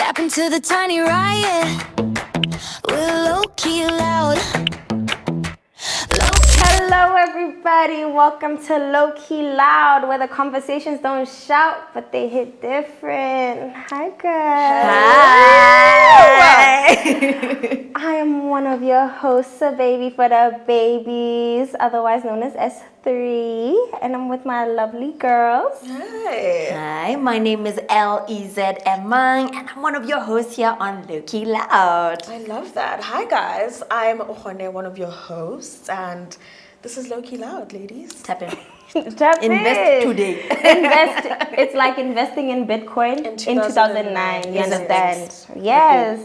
Step into the tiny riot. We're low-key loud. Hello everybody, welcome to Lowkey Loud, where the conversations don't shout, but they hit different. Hi guys. Hi. I am one of your hosts, a baby for the babies, otherwise known as S3, and I'm with my lovely girls. Hi, my name is Emang, and I'm one of your hosts here on Lowkey Loud. I love that. Hi guys, I'm Ogone, one of your hosts, and this is Lowkey Loud, ladies. Tap in. Tap Invest in. today. It's like investing in Bitcoin in 2009. You Yes. understand? Yes.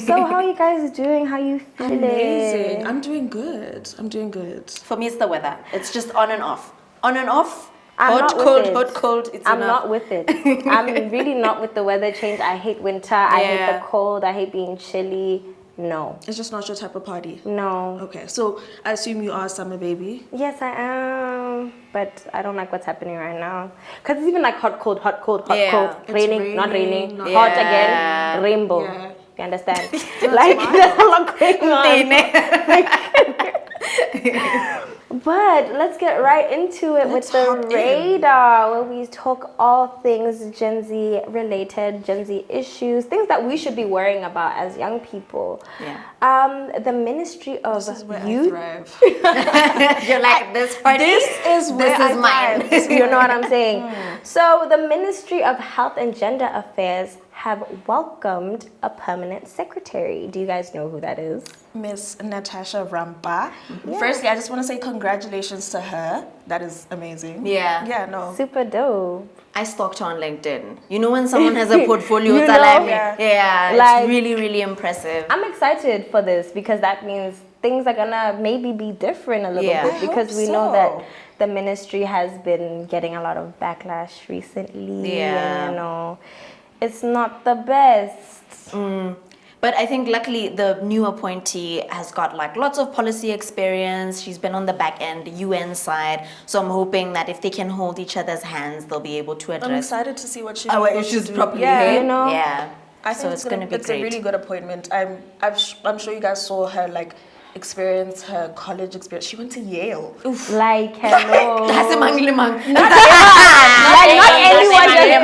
So how are you guys doing? How you feeling? Amazing. I'm doing good. For me, it's the weather. It's just on and off. On and off. I'm hot, not with cold, it. hot, cold. It's I'm enough. not with it. I'm really not with the weather change. I hate winter. I hate the cold. I hate being chilly. No. It's just not your type of party. No. Okay, so I assume you are a summer baby. Yes, I am. But I don't like what's happening right now. Because it's even like hot, cold, hot, cold, hot, cold. It's Raining, not raining. raining, Hot Yeah. again. Rainbow. Yeah. You understand? Like, there's a lot going on. But let's get right into it with the hop in. radar, where we talk all things Gen Z related, Gen Z issues, things that we should be worrying about as young people. Yeah. The Ministry of This is where Youth. I thrive. You're like, this party? This is where This is I mine. thrive. You know what I'm saying? So the Ministry of Health and Gender Affairs have welcomed a permanent secretary. Do you guys know who that is? Miss Natasha Rampa. Firstly, I just want to say congratulations to her. That is amazing. Yeah. Yeah, no. Super dope. I stalked her on LinkedIn. You know when someone has a portfolio, You it's know? like, Yeah. Like- it's really, really impressive. I'm excited for this because that means things are gonna maybe be different a little Yeah. bit I because hope we know so. that the ministry has been getting a lot of backlash recently. Yeah. And, you know, it's not the best. But I think luckily the new appointee has got like lots of policy experience. She's been on the back end, UN side. So I'm hoping that if they can hold each other's hands, they'll be able to I'm address excited to see what she's our able to issues do. properly. Yeah. hey? You know? Yeah. I think so it's gonna be it's great. a really good appointment. I'm sure you guys saw her like experience, her college experience. She went to Yale. Like, hello. Like Not anyone just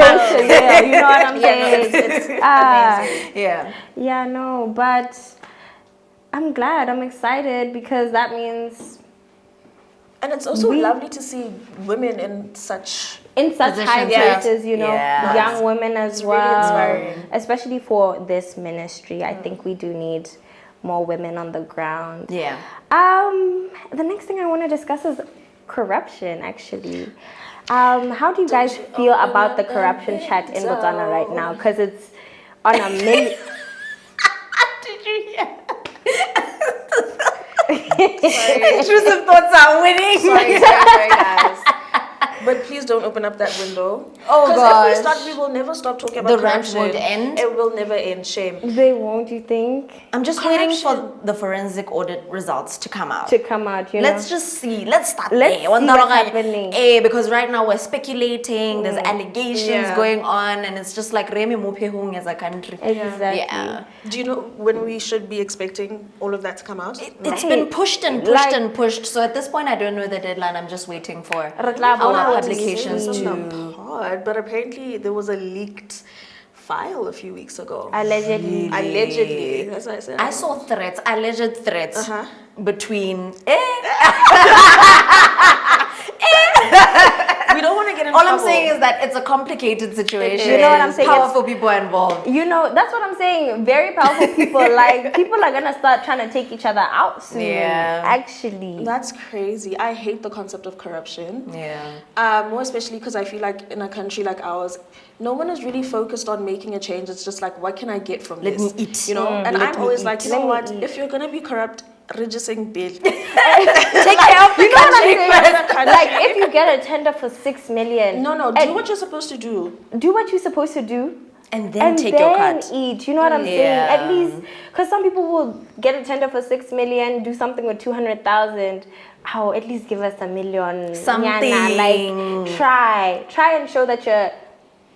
goes to Yale. You know what I'm saying? It's Ah. Yeah. Yeah, no, but I'm glad, I'm excited because that means And it's also lovely to see women in such. in such high Positions, places, you know, Yeah. young women as It's really well. inspiring. Especially for this ministry, I think we do need more women on the ground. Yeah. The next thing I want to discuss is corruption, actually. How do you guys feel about the corruption chat in Botswana right now? Because it's on a million. Did you hear? Intrusive thoughts are winning. Sorry, guys. But please don't open up that window. Oh, Because gosh. if we start, we will never stop talking about The rant corruption. won't end. It will never end. Shame. They won't, you think, I'm just waiting for the forensic audit results to come out. to come out, you know? Let's just see. Let's start Let's there. see what's happening. Because right now we're speculating. There's allegations Yeah. going on, and it's just like Remi Mopehung as a country. Exactly. Yeah. Do you know when we should be expecting all of that to come out? It's Right. been pushed and pushed Like- and pushed. So at this point, I don't know the deadline. I'm just waiting for Re tla bona our hore publications di- on the pod, but apparently there was a leaked file a few weeks ago. Allegedly. Allegedly, that's what I said. I saw threats, alleged threats between. We don't want to get in All trouble. I'm saying is that it's a complicated situation. You know what I'm saying? Powerful people are involved. You know, that's what I'm saying. Very powerful people. Like, people are gonna start trying to take each other out soon. Yeah. Actually. That's crazy. I hate the concept of corruption. Yeah. More especially because I feel like in a country like ours, no one is really focused on making a change. It's just like, what can I get from Let this? me eat. You know, and Let I'm me always eat. like, you know Let me what? eat. If you're gonna be corrupt, registering bill. Take care of the You know what country I'm saying? first. Like, if you get a tender for 6 million, No, do what you're supposed to do. do what you're supposed to do. And then And take then your cut. eat. You know what I'm saying? Yeah. At least, because some people will get a tender for 6 million, do something with 200,000. Oh, at least give us a million. Something. Nyana. Like, try and show that you're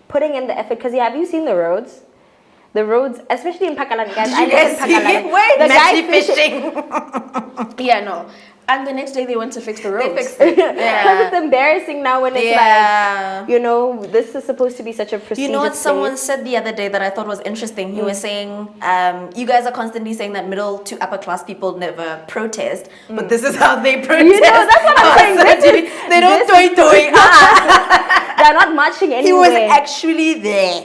putting in the effort. Because have you seen the roads? The roads, especially in Pakalan, guys. I You live in guys see Pakalan. where The guy Maxi fishing. Yeah, no. And the next day they went to fix the roads. They fixed it. Because Yeah. it's embarrassing now when it's Yeah. like, you know, this is supposed to be such a prestigious You know what someone place. said the other day that I thought was interesting? He was saying, you guys are constantly saying that middle to upper class people never protest, but this is how they protest. You know, that's what I'm saying. This is- they don't this toy. They're not marching He anywhere. was actually there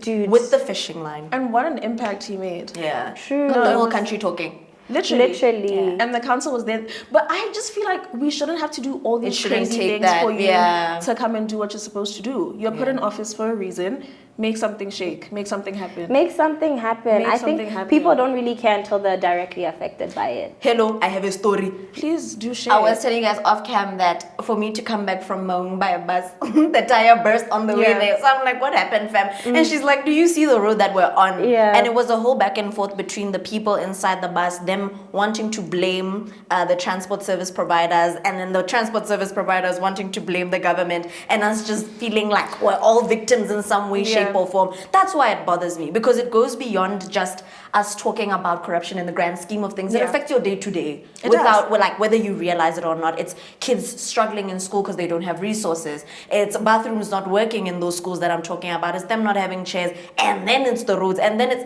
Dude. with the fishing line. And what an impact he made. Yeah. True. Got No, the it whole was- country talking. Literally. And the council was there. But I just feel like we shouldn't have to do all these shouldn't crazy take things that, for you yeah. to come and do what you're supposed to do. You're put in office for a reason. Make something shake. Make something happen. Make something happen. Make I something think happen. people don't really care until they're directly affected by it. Hello, I have a story. Please do share. I was telling you guys off cam that for me to come back from Moyo by a bus, the tire burst on the way Yeah. there. So I'm like, what happened, fam? And she's like, do you see the road that we're on? Yeah. And it was a whole back and forth between the people inside the bus, them wanting to blame the transport service providers, and then the transport service providers wanting to blame the government, and us just feeling like we're all victims in some way, shape, or form. That's why it bothers me, because it goes beyond just us talking about corruption in the grand scheme of things. It Yeah. affects your day to day It without, does. well, like whether you realize it or not. It's kids struggling in school because they don't have resources. It's bathrooms not working in those schools that I'm talking about. It's them not having chairs, and then it's the roads, and then it's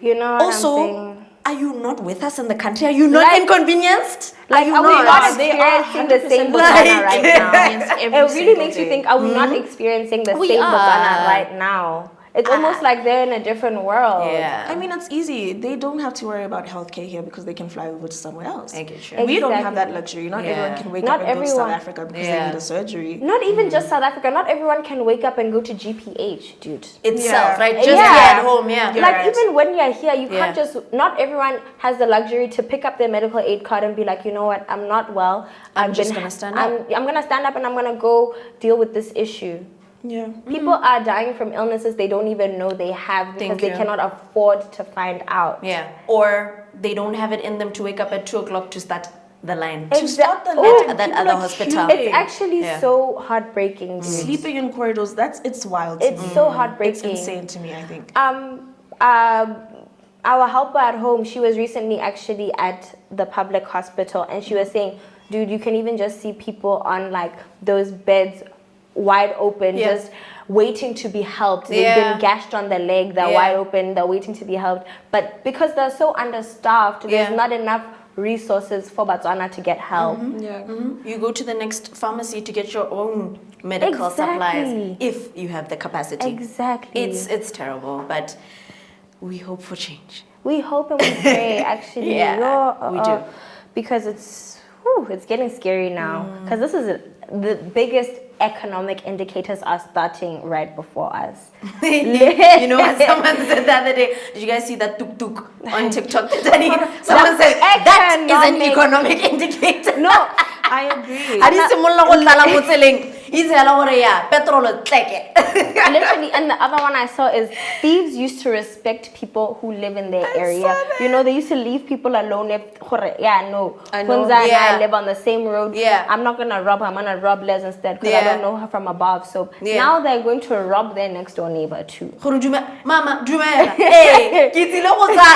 You know what I'm also. saying? Are you not with us in the country? Are you not Like- inconvenienced? Like, you are we not? not They are experiencing the same 100% Botswana right now? every It really single makes you day. think, are we not experiencing the We same Botswana are. right now? It's almost like they're in a different world. Yeah. I mean, it's easy. They don't have to worry about healthcare here because they can fly over to somewhere else. I get you. We don't have Exactly. that luxury. Not Yeah. everyone can wake Not up and go to South everyone. Africa because Yeah. they need a surgery. Not even just South Africa. Not everyone can wake up and go to GPH, dude. Itself, Yeah. right? Just Yeah. here at home, yeah. You're Like right. even when you're here, you can't Yeah. just. Not everyone has the luxury to pick up their medical aid card and be like, you know what, I'm not well. I'm I've just been- gonna stand up. I'm gonna stand up and I'm gonna go deal with this issue. Yeah. People are dying from illnesses they don't even know they have because Thank they you. cannot afford to find out. Yeah. Or they don't have it in them to wake up at 2 o'clock to start the line. To start the Oh, line, at that people other are hospital. queuing. It's actually Yeah. so heartbreaking, dude. Sleeping in corridors. It's wild. To It's me. so It's heartbreaking. insane to me. I think. Our helper at home, she was recently actually at the public hospital and she was saying, dude, you can even just see people on like those beds wide open, Yeah. just waiting to be helped. They've Yeah. been gashed on the leg, they're Yeah. wide open, they're waiting to be helped. But because they're so understaffed, there's Yeah. not enough resources for Botswana to get help. Yeah. You go to the next pharmacy to get your own medical supplies Exactly. if you have the capacity. Exactly. It's terrible, but we hope for change. We hope and we pray, actually. Yeah, we do. Because it's getting scary now. Because this is the biggest economic indicators are starting right before us. You know what someone said the other day? Did you guys see that tuk tuk on TikTok? Someone said that is an economic indicator. No, I agree. Ha di simolla go tlala mo tseleng, e tshela gore ya petrol tleke. literally, and the other one I saw is thieves used to respect people who live in their area. saw that. You know, they used to leave people alone. Yeah, no. I know. Hunza and Yeah. I live on the same road. Yeah. I'm not gonna rob her. I'm gonna rob Les instead because I Yeah. don't know her from above. So Yeah. now they're going to rob their next door neighbor too. Gore mama dumela. Hey, ke tsile go tsa.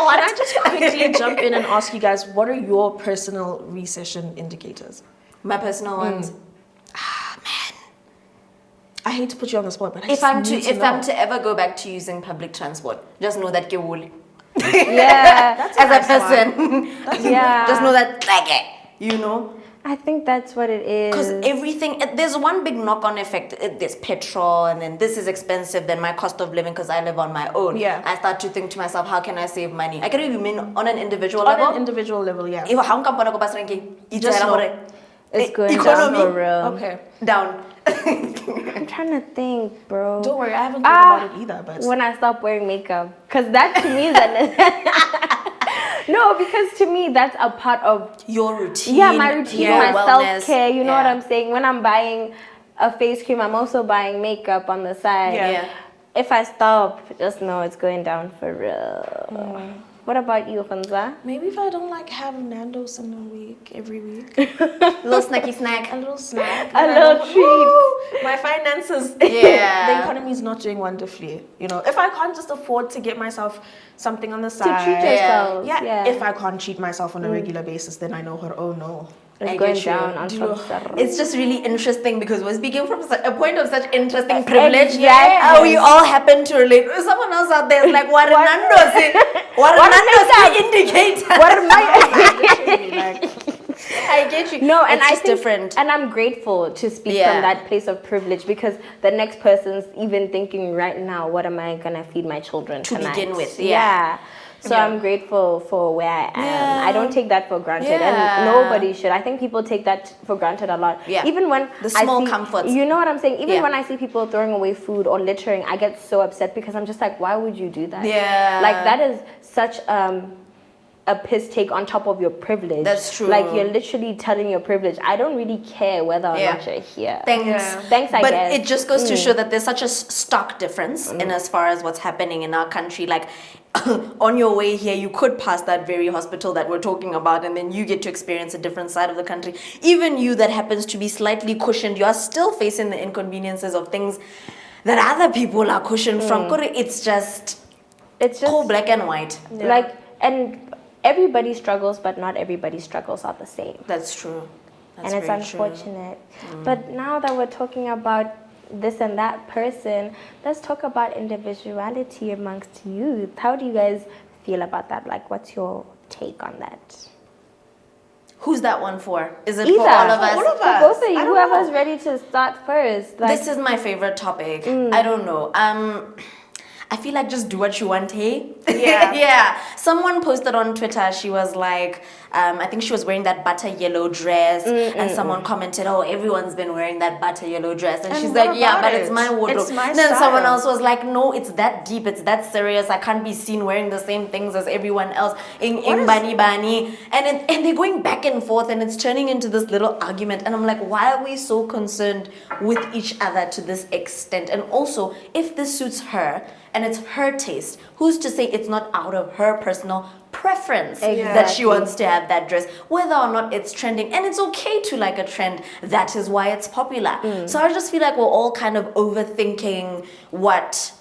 Can I just quickly jump in and ask you guys, what are your personal recession indicators? My personal ones. I hate to put you on the spot, but I If just I'm need to know. ever go back to using public transport, just know that ke wole. Yeah, As a person, yeah. just know that like you know. I think that's what it is. Because everything, there's one big knock-on effect. There's petrol, and then this is expensive. Then my cost of living, because I live on my own. Yeah. I start to think to myself, how can I save money? I can even mean on an individual On level. an individual level, yeah. If how come go pass ranking? Just know. It's going economy. down for real. Okay. Down. I'm trying to think, bro. Don't worry, I haven't thought about it either, but When I stop wearing makeup, because that to me is a no, because to me that's a part of Your routine. my routine, your my wellness. self-care. You know what Yeah. I'm saying? When I'm buying a face cream, I'm also buying makeup on the side. Yeah. Yeah. If I stop, just know it's going down for real. What about you, Khanza? Maybe if I don't like have Nando's in a week, every week. Little snacky snack. A little snack. A little treat. My finances. Yeah. The economy is not doing wonderfully. You know, if I can't just afford to get myself something on the To side. treat yourselves. Yeah. Yeah. If I can't treat myself on a regular basis, then I know her. Oh no. It's I going get you. down on Do you- some It's just really interesting because we're speaking from a point of such interesting privilege. Exactly. We all happen to relate. Someone else out there is like, what indicator. What am I? I get you. No, and it's I just think, different. and I'm grateful to speak Yeah. from that place of privilege because the next person's even thinking right now, what am I gonna feed my children To tonight? begin with, So I'm grateful for where I am. Yeah. I don't take that for granted, Yeah. and nobody should. I think people take that for granted a lot. Yeah. Even when The I small see, comforts. You know what I'm saying? Even Yeah. when I see people throwing away food or littering, I get so upset because I'm just like, why would you do that? Yeah. Like that is such a piss take on top of your privilege. That's true. Like you're literally telling your privilege, I don't really care whether or Yeah. not you're here. Thanks. Yeah. Thanks, I but guess. it just goes to show that there's such a stark difference in as far as what's happening in our country. Like, on your way here, you could pass that very hospital that we're talking about, and then you get to experience a different side of the country. Even you that happens to be slightly cushioned, you are still facing the inconveniences of things that other people are cushioned from. It's just cold black and white. Like, and everybody struggles, but not everybody's struggles are the same. That's true. That's And it's very true. unfortunate. But now that we're talking about this and that person, let's talk about individuality amongst youth. How do you guys feel about that? Like, what's your take on that? Who's that one for? Is it Either. for all of us? all of For us. both of you, I don't whoever's know. ready to start first. Like, This is my favorite topic. I don't know. I feel like just do what you want, hey? Yeah. Yeah. Someone posted on Twitter, she was like, I think she was wearing that butter yellow dress, and someone commented, oh, everyone's been wearing that butter yellow dress. And And she's what like, yeah, about but it's it? my wardrobe. It's my then someone style. else was like, no, it's that deep, it's that serious. I can't be seen wearing the same things as everyone else. In bani bani. And they're going back and forth, and it's turning into this little argument. And I'm like, why are we so concerned with each other to this extent? And also, if this suits her, and it's her taste, who's to say it's not out of her personal preference that she Exactly. wants to have that dress, whether or not it's trending? And it's okay to like a trend. That is why it's popular. So I just feel like we're all kind of overthinking what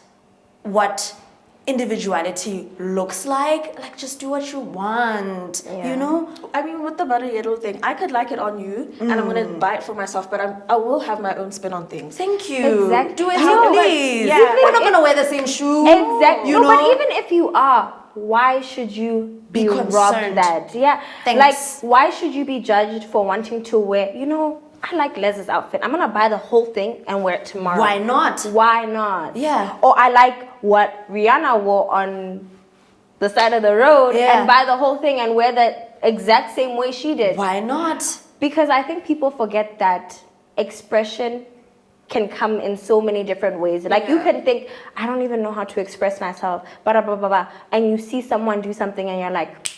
individuality looks like. Like, just do what you want, you know? I mean, with the butter yellow thing, I could like it on you, and I'm gonna buy it for myself, but I will have my own spin on things. Thank you. Exactly. Do it, No, but- please. yeah. We're not gonna wear the same shoe. Exactly. You No, know? but even if you are, why should you Be be robbed concerned. that? Yeah. Thanks. Like, why should you be judged for wanting to wear, I like Les's outfit. I'm gonna buy the whole thing and wear it tomorrow. Why not? Why not? Yeah. Or I like what Rihanna wore on the side of the road Yeah. and buy the whole thing and wear that exact same way she did. Why not? Because I think people forget that expression can come in so many different ways. Like you can think, I don't even know how to express myself, blah, blah, blah, blah. And you see someone do something and you're like,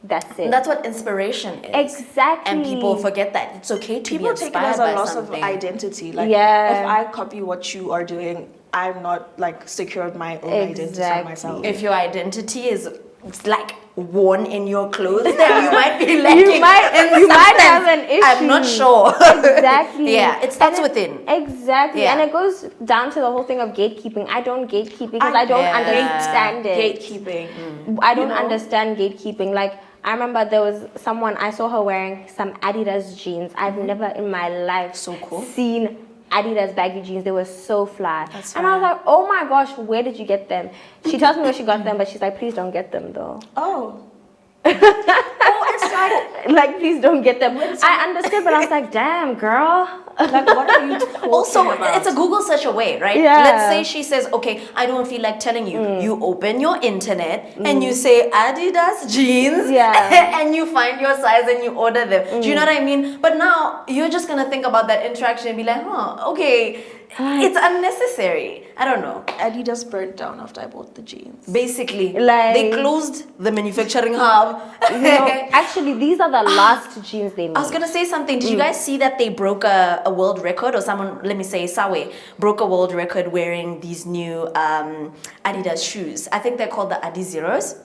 that's it. That's what inspiration is. Exactly. And people forget that it's okay to People be take it inspired as a by loss something. of identity. Like, Yeah. if I copy what you are doing, I'm not like secured my own identity Exactly. myself. If your identity is like worn in your clothes, then you might be lacking. might- in you might substance. have an I'm not issue. sure. Exactly. Yeah, it starts And within. Exactly. Yeah. And it goes down to the whole thing of gatekeeping. I don't gatekeep because I don't Yeah. understand it. Gatekeeping. I don't know? understand gatekeeping. Like, I remember there was someone, I saw her wearing some Adidas jeans. I've never in my life So cool. seen Adidas baggy jeans. They were so fly. That's and I was right. like, oh my gosh, where did you get them? She tells me where she got them, but she's like, please don't get them though. Oh. Oh, it's like, Like, please don't get them. I understood, but I was like, damn, girl. like what are you talking Also, about? it's a Google search away, right? Yeah. Let's say she says, okay, I don't feel like telling you. You open your internet and you say Adidas jeans Yeah. and you find your size and you order them. Do you know what I mean? But now you're just going to think about that interaction and be like, okay, it's unnecessary. I don't know. Adidas burnt down after I bought the jeans. Basically, Like- they closed the manufacturing hub. Actually, these are the last jeans they made. I was gonna say something. Did you guys see that they broke a world record, or someone, let me say, Sawe, broke a world record wearing these new Adidas shoes? I think they're called the Adi Zeros.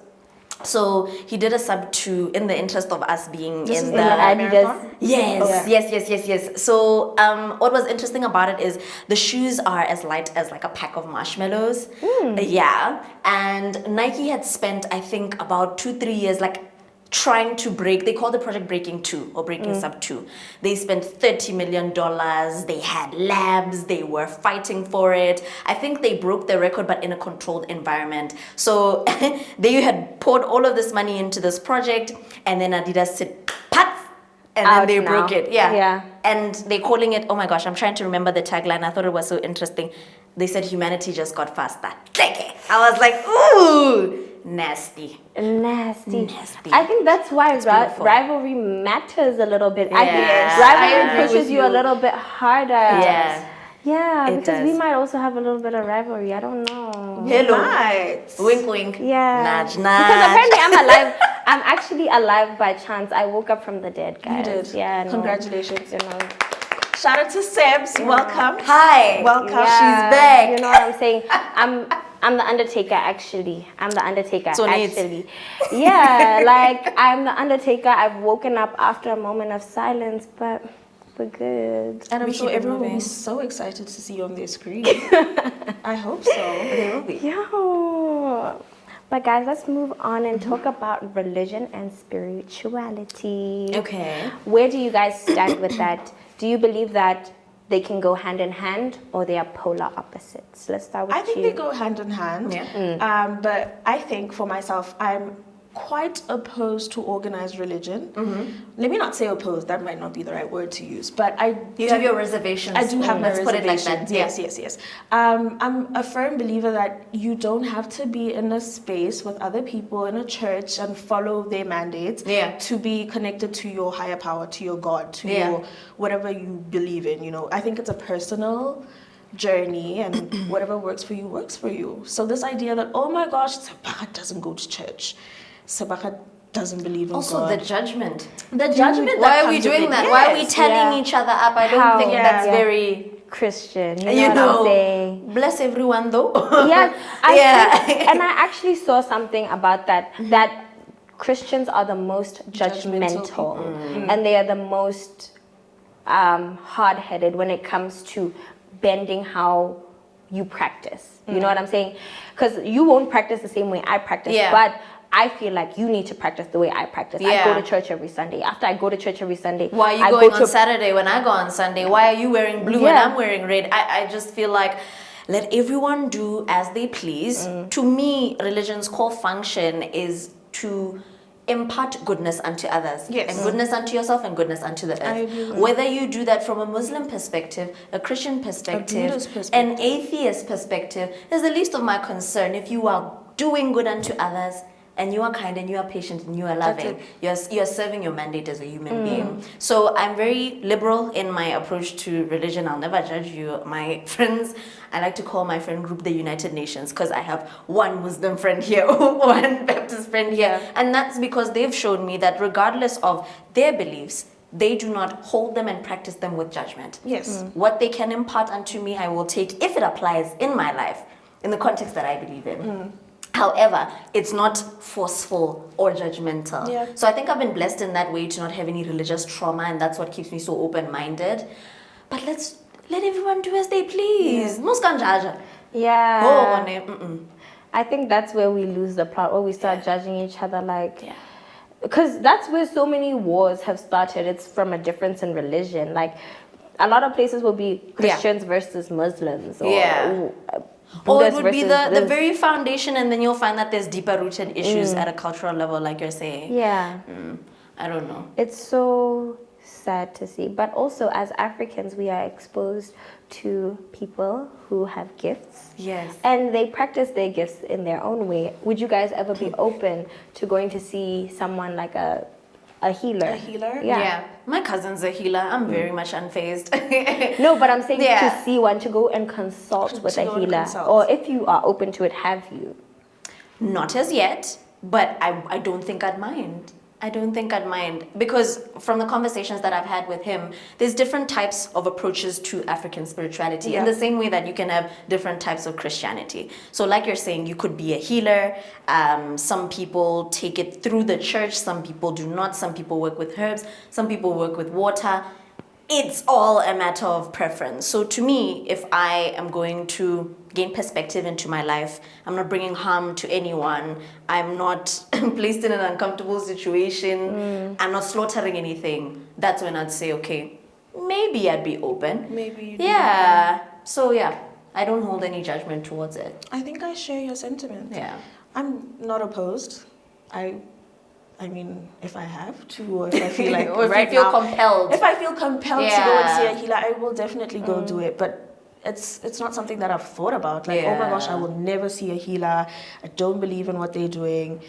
So he did a sub 2 in the interest of us being This is in the the Adidas. Yes. So what was interesting about it is the shoes are as light as like a pack of marshmallows. Yeah. And Nike had spent, I think, about 2-3 years like trying to break, they called the project Breaking 2 or Breaking Sub 2. They spent $30 million. They had labs. They were fighting for it. I think they broke the record, but in a controlled environment. So they had poured all of this money into this project, and then Adidas said, "Pat!" And Out then they now. broke it. Yeah. Yeah. And they're calling it, oh my gosh, I'm trying to remember the tagline. I thought it was so interesting. They said humanity just got faster. I was like, ooh, nasty. Nasty. Nasty. I think that's why beautiful. rivalry matters a little bit. I Yes, think I rivalry agree pushes with you a you. little bit harder. Yeah. Yeah, It because we does. might also have a little bit of rivalry. I don't know. Hello. Right. Wink, wink. Yeah. Nudge, Because nudge. apparently I'm alive. I'm actually alive by chance. I woke up from the dead, guys. You did. Yeah. No. Congratulations. You know. Shout out to Sebs. Welcome. Hi. Welcome. She's back. You know what I'm saying? I'm the Undertaker, actually. I'm the Undertaker, So neat. actually. Yeah, like I'm the Undertaker. I've woken up after a moment of silence, but we're good. And I'm We sure keep it everyone will be moving. so excited to see you on their screen. I hope so. They will be. Yo. But guys, let's move on and talk about religion and spirituality. Okay. Where do you guys stand with that? Do you believe that they can go hand in hand or they are polar opposites? Let's start with I think you. they go hand in hand. Yeah. But I think for myself, I'm quite opposed to organized religion. Let me not say opposed, that might not be the right word to use, but You have your reservations. I do have my Let's put it like reservations. that. Yes. I'm a firm believer that you don't have to be in a space with other people in a church and follow their mandates to be connected to your higher power, to your God, to your whatever you believe in. You know, I think it's a personal journey, and whatever works for you works for you. So this idea that, oh my gosh, Sabaka doesn't go to church, Sabaka doesn't believe in Also, God. the judgment. The judgment. Why that are we comes with doing it. that? Why are we Yes. telling Yeah. each other up? I don't How? think Yeah. that's Yeah. very. Christian, you You know, what I'm saying? bless everyone though. Yes, Yeah. think, and I actually saw something about that, that Christians are the most Judgmental judgmental, people. and they are the most hard-headed when it comes to bending how you practice. You know what I'm saying? Because you won't practice the same way I practice, Yeah. but I feel like you need to practice the way I practice. I Yeah. go to church every Sunday. After I go to church every Sunday, Why are you I going go on Saturday when I go on Sunday? Why are you wearing blue when Yeah. I'm wearing red? I just feel like let everyone do as they please. To me, religion's core function is to impart goodness unto others. Yes. And goodness unto yourself and goodness unto the I earth. agree with Whether you do that from a Muslim perspective, a Christian perspective, Buddhist perspective. an atheist perspective, is the least of my concern. If you are doing good unto others, and you are kind and you are patient and you are loving, you're serving your mandate as a human being. So I'm very liberal in my approach to religion. I'll never judge you. My friends, I like to call my friend group the United Nations because I have one Muslim friend here, one Baptist friend here. And that's because they've shown me that regardless of their beliefs, they do not hold them and practice them with judgment. Yes. What they can impart unto me, I will take if it applies in my life, in the context that I believe in. However, it's not forceful or judgmental. Yeah. So I think I've been blessed in that way to not have any religious trauma, and that's what keeps me so open-minded. But let's let everyone do as they please. Muskanjaja. Yeah. Oh, mm-mm. I think that's where we lose the plot, where we start judging each other like, because that's where so many wars have started. It's from a difference in religion. Like, a lot of places will be Christians versus Muslims, or Or it Buddhists would be versus the this. very foundation, and then you'll find that there's deeper rooted issues at a cultural level, like you're saying. Yeah. I don't know. It's so sad to see. But also, as Africans, we are exposed to people who have gifts. Yes. And they practice their gifts in their own way. Would you guys ever be open to going to see someone like a healer? A healer? Yeah. My cousin's a healer. I'm very much unfazed. No, but I'm saying Yeah. to see one, to go and consult with To a go and healer. consult. Or if you are open to it, have you? Not as yet, but I don't think I'd mind. I don't think I'd mind, because from the conversations that I've had with him, there's different types of approaches to African spirituality in the same way that you can have different types of Christianity. So like you're saying, you could be a healer. Some people take it through the church. Some people do not. Some people work with herbs. Some people work with water. It's all a matter of preference. So to me, if I am going to gain perspective into my life, I'm not bringing harm to anyone, I'm not placed in an uncomfortable situation, I'm not slaughtering anything, that's when I'd say, okay, maybe I'd be open. Maybe you'd Yeah. So yeah, I don't hold any judgment towards it. I think I share your sentiment. Yeah. I'm not opposed. I mean, if I have to, or if I feel like Or if right you feel now, compelled. if I feel compelled to go and see Yeah. a healer, I will definitely go do it. But it's not something that I've thought about. Like, oh my gosh, I will never see a healer. I don't believe in what they're doing.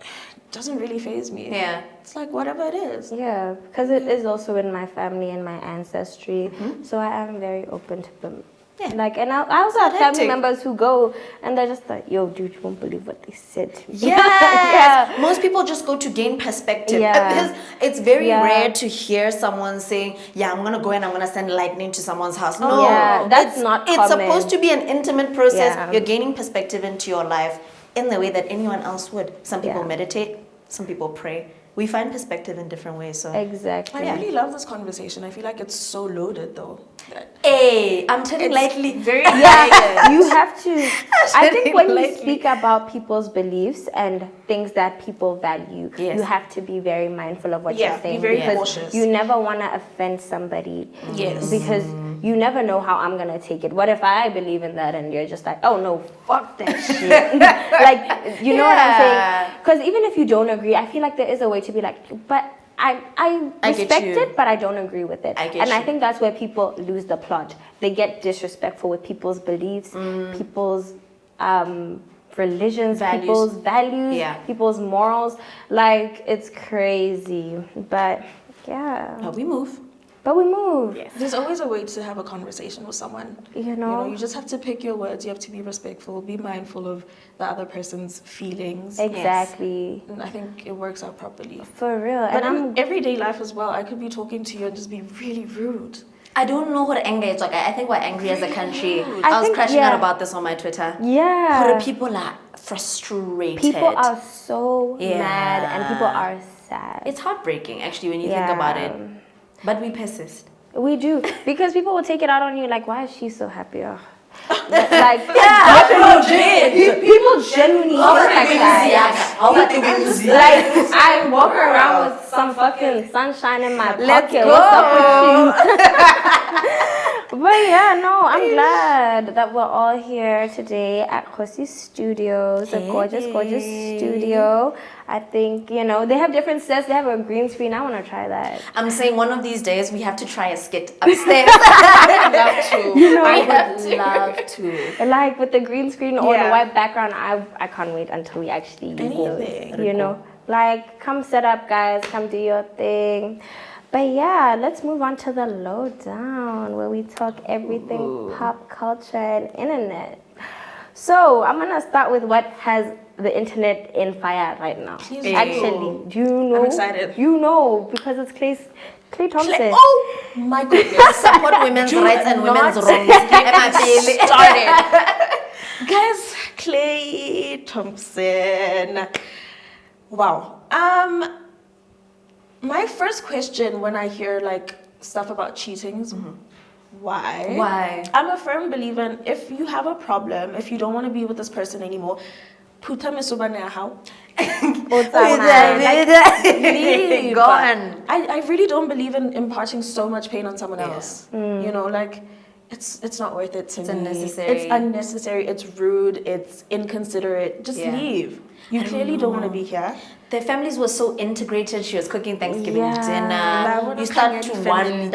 It doesn't really faze me. Yeah. It's like whatever it is. Yeah, because it is also in my family and my ancestry. So I am very open to them. Yeah. Like, and I also have family hectic. members who go and they're just like, yo, dude, you won't believe what they said to me. Yes. Most people just go to gain perspective. Yeah. It's very Yeah. rare to hear someone saying, yeah, I'm going to go and I'm going to send lightning to someone's house. No, Yeah, that's it's, not It's common. supposed to be an intimate process. Yeah. You're gaining perspective into your life in the way that anyone else would. Some people Yeah. meditate, some people pray. We find perspective in different ways. So, Exactly. I really love this conversation. I feel like it's so loaded though. hey, I'm telling lightly. Very Yeah, you have to. I think when you Lightly. speak about people's beliefs and things that people value, Yes. you have to be very mindful of what Yeah, you're be saying. very because cautious. you never want to offend somebody. Yes. Because you never know how I'm going to take it. What if I believe in that and you're just like, oh no, fuck that shit. Like, you know what I'm saying? Because even if you don't agree, I feel like there is a way to be like, but I I get respect you. it, but I don't agree with it. I get and I you. think that's where people lose the plot. They get disrespectful with people's beliefs, people's religions, Values. people's values, Yeah. people's morals. Like, it's crazy. But yeah. But we move. But we move. There's always a way to have a conversation with someone. You know? You just have to pick your words. You have to be respectful. Be mindful of the other person's feelings. Exactly. And I think it works out properly. For real. But And in everyday life as well, I could be talking to you and just be really rude. I don't know what anger is like. I think we're angry as a country. I I was think, crashing yeah. out about this on my Twitter. yeah. But people are frustrated. People are so Yeah. mad and people are sad. It's heartbreaking, actually, when you think about it. But we persist. We do. Because people will take it out on you like, why is she so happy? Ugh. Like, people genuinely think like that. Like, I walk around with some fucking sunshine in my pocket. What's up with you? But yeah, no, I'm glad that we're all here today at Kgosi Studios, a gorgeous, gorgeous studio. I think, they have different sets. They have a green screen. I want to try that. I'm saying one of these days we have to try a skit upstairs. I'd love to. I would love to. Like with the green screen or the Yeah. white background, I can't wait until we actually use Anything. those. Like, come set up, guys. Come do your thing. But yeah, let's move on to the lowdown where we talk everything pop culture and internet. So I'm gonna start with what has the internet in fire right now. Please do. Actually, do you know? I'm excited. You know because it's Clay Thompson. Oh my goodness. Support women's rights and women's not wrongs. started. Guys, Clay Thompson. Wow. My first question when I hear like stuff about cheating is why? Why? I'm a firm believer in if you have a problem, if you don't want to be with this person anymore, puta misubana how. Leave. Go on. I really don't believe in imparting so much pain on someone else. Like it's not worth it to me. unnecessary. It's unnecessary. It's rude. It's inconsiderate. Just Yeah. leave. You clearly don't want to be here. Their families were so integrated. She was cooking Thanksgiving Yeah. dinner. You start to wonder.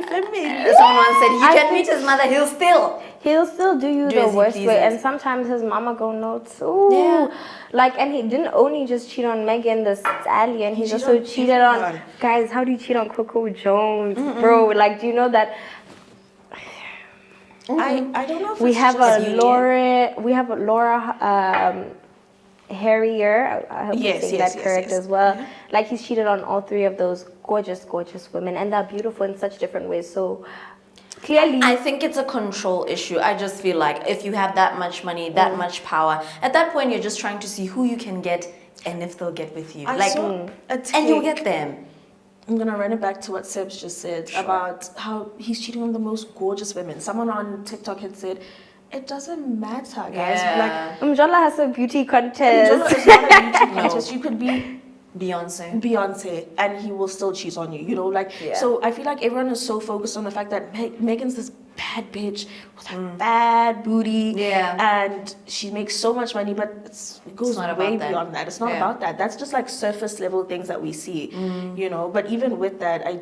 Family. Someone said he I can think- meet his mother. He'll still do you Do the as he worst way, pleases. and sometimes his mama go no too. Yeah. Like, and he didn't only just cheat on Megan Thee Stallion, he cheated also on cheated on everyone. guys. How do you cheat on Coco Jones, bro? Like, do you know that I don't know if we it's have just a Laura, hairier. I hope Yes, I'm saying yes, that yes, correct yes. as well. Like he's cheated on all three of those gorgeous, gorgeous women, and they're beautiful in such different ways. So clearly, I think it's a control issue. I just feel like if you have that much money, that much power, at that point you're just trying to see who you can get and if they'll get with you. I saw a and you'll take- get them. I'm gonna run it back to what Sebs just said about how he's cheating on the most gorgeous women. Someone on TikTok had said, "It doesn't matter, guys. Yeah. Umjola has a beauty Like, contest. Angela is not a beauty No. contest. You could be Beyonce. Beyonce and he will still cheat on you. You know, like Yeah. so. I feel like everyone is so focused on the fact that Megan's this bad bitch with her bad booty, Yeah. and she makes so much money, but it goes not way about that. beyond that. It's not Yeah. about that. That's just like surface level things that we see, you know. But even with that, I